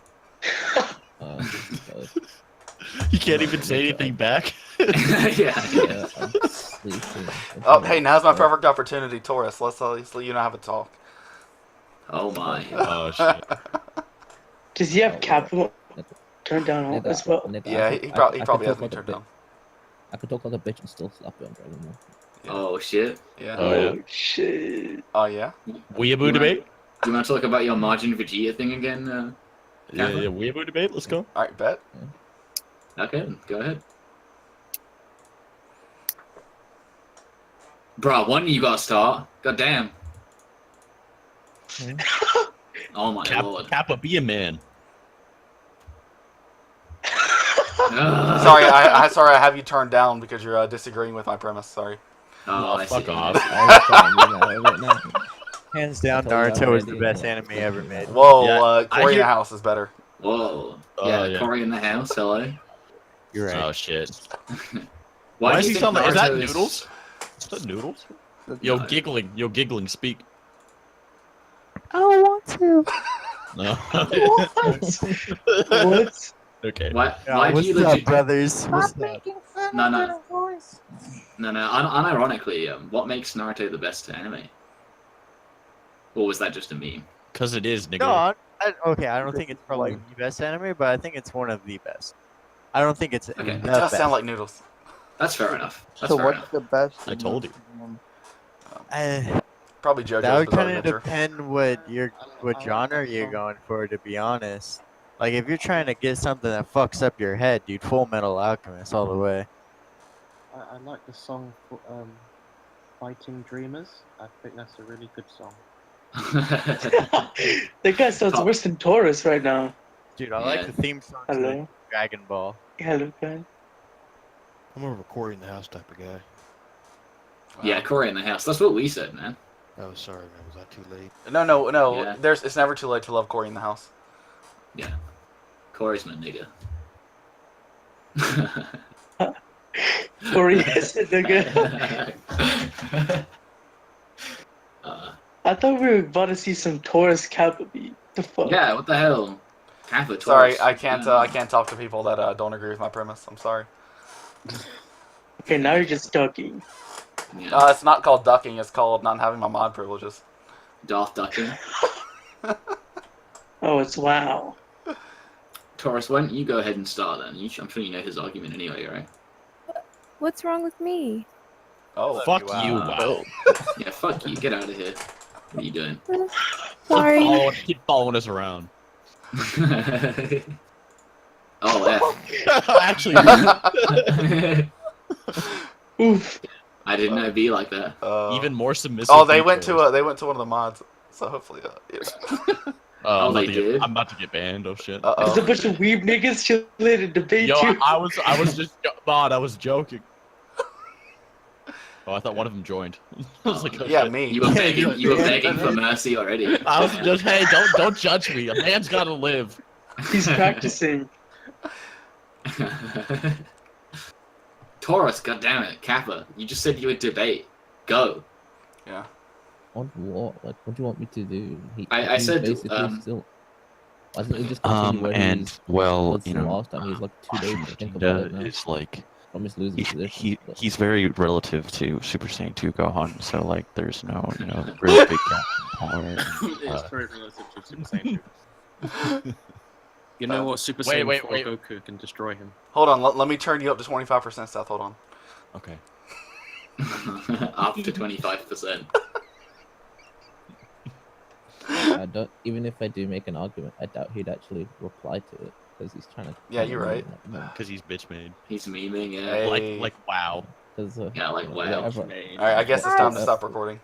You can't even say anything back. Yeah. Oh, hey, now's my perfect opportunity, Taurus. Let's you and I have a talk. Oh my. Oh shit. Does he have capital turned down as well? Yeah, he probably has me turned down. I could talk like a bitch and still slap you on Dragon Ball. Oh shit. Yeah. Oh yeah. Shit. Oh yeah. Weeaboo debate. You want to talk about your Margin Vegeta thing again? Yeah, weeaboo debate. Let's go. All right, bet. Okay, go ahead. Bro, when you gotta start? God damn. Oh my lord. Kappa, be a man. Sorry, I have you turned down because you're disagreeing with my premise. Sorry. Oh, I fuck see. off. Hands down, Naruto is the best anime ever made. Whoa, Yeah, Corey in the House is better. Whoa. Oh, Yeah, yeah. Corey in the house, hello. You're right. Oh shit. Why Why do is you he think sound like? Is that Naruto noodles? Is that noodles? Yo, No. giggling, speak. I don't want to. No. What? Okay. Why do What's you up, legit... brothers? What's up? No. Unironically, what makes Naruto the best anime? Or was that just a meme? Cause it is, nigga. No, okay, I don't think it's probably the best anime, but I think it's one of the best. I don't think it's Okay. It the does best. sound like noodles. That's fair enough. That's So fair what's enough. the best? I told you. Probably JoJo's That would Bizarre kind of Adventure. depend what genre you're going for, to be honest. Like if you're trying to get something that fucks up your head, dude, Full Metal Alchemist all the way. I like the song for, Fighting Dreamers. I think that's a really good song. That guy sounds worse than Taurus right now. Dude, I Yeah. like the theme song to Hello. Dragon Ball. Hello, guy. I'm more of a Corey in the house type of guy. Yeah, Corey in the house. That's what we said, man. Oh, sorry, man. Was that too late? No. Yeah. It's never too late to love Corey in the House. Yeah. Corey's my nigga. Corey is a nigga. I thought we were about to see some Taurus Kappa beat. The fuck? Yeah, what the hell? Kappa Sorry, Taurus. I can't talk to people that don't agree with my premise. I'm sorry. Okay, now you're just ducking. Yeah. It's not called ducking. It's called not having my mod privileges. Darth ducking. Oh, it's wow. Taurus, why don't you go ahead and start then? I'm sure you know his argument anyway, right? What's wrong with me? Oh, fuck you! Wow. Yeah, fuck you. Get out of here. What are you doing? Sorry. Keep following us around. Oh, F. Actually, Oof. I didn't know it'd be like that. even more submissive. Oh, they went to one of the mods, so hopefully, yeah. Oh, they did? I'm about to get banned. Oh shit. There's a bunch of weeb niggas chilling and debate Yo, you. I was just mod. I was joking. Oh, I thought one of them joined. I was like, oh, Yeah, shit. me. You were begging for mercy already. I was just, hey, don't judge me. A man's got to live. He's practicing. Taurus, goddammit, Kappa, you just said you would debate. Go. Yeah. On what? Like, what do you want me to do? I he's said, basically still. Why doesn't he just continue where and he's well, was you the know, last time? He's like 2 days to think about it now. is like From his losing position. he's very relative to Super Saiyan 2 Gohan, so like there's no real big gap in power. It's very relative to Super Saiyan 2. You know what? Super Saiyan 4 Goku can destroy him. Hold on, let me turn you up to 25%, Seth. Hold on. Okay. Up to 25%. I don't. Even if I do make an argument, I doubt he'd actually reply to it because he's trying to. Yeah, you're right. Because he's bitch made. He's memeing, yeah. Hey. Like wow. Yeah, like wow. Alright, I guess it's time to stop recording.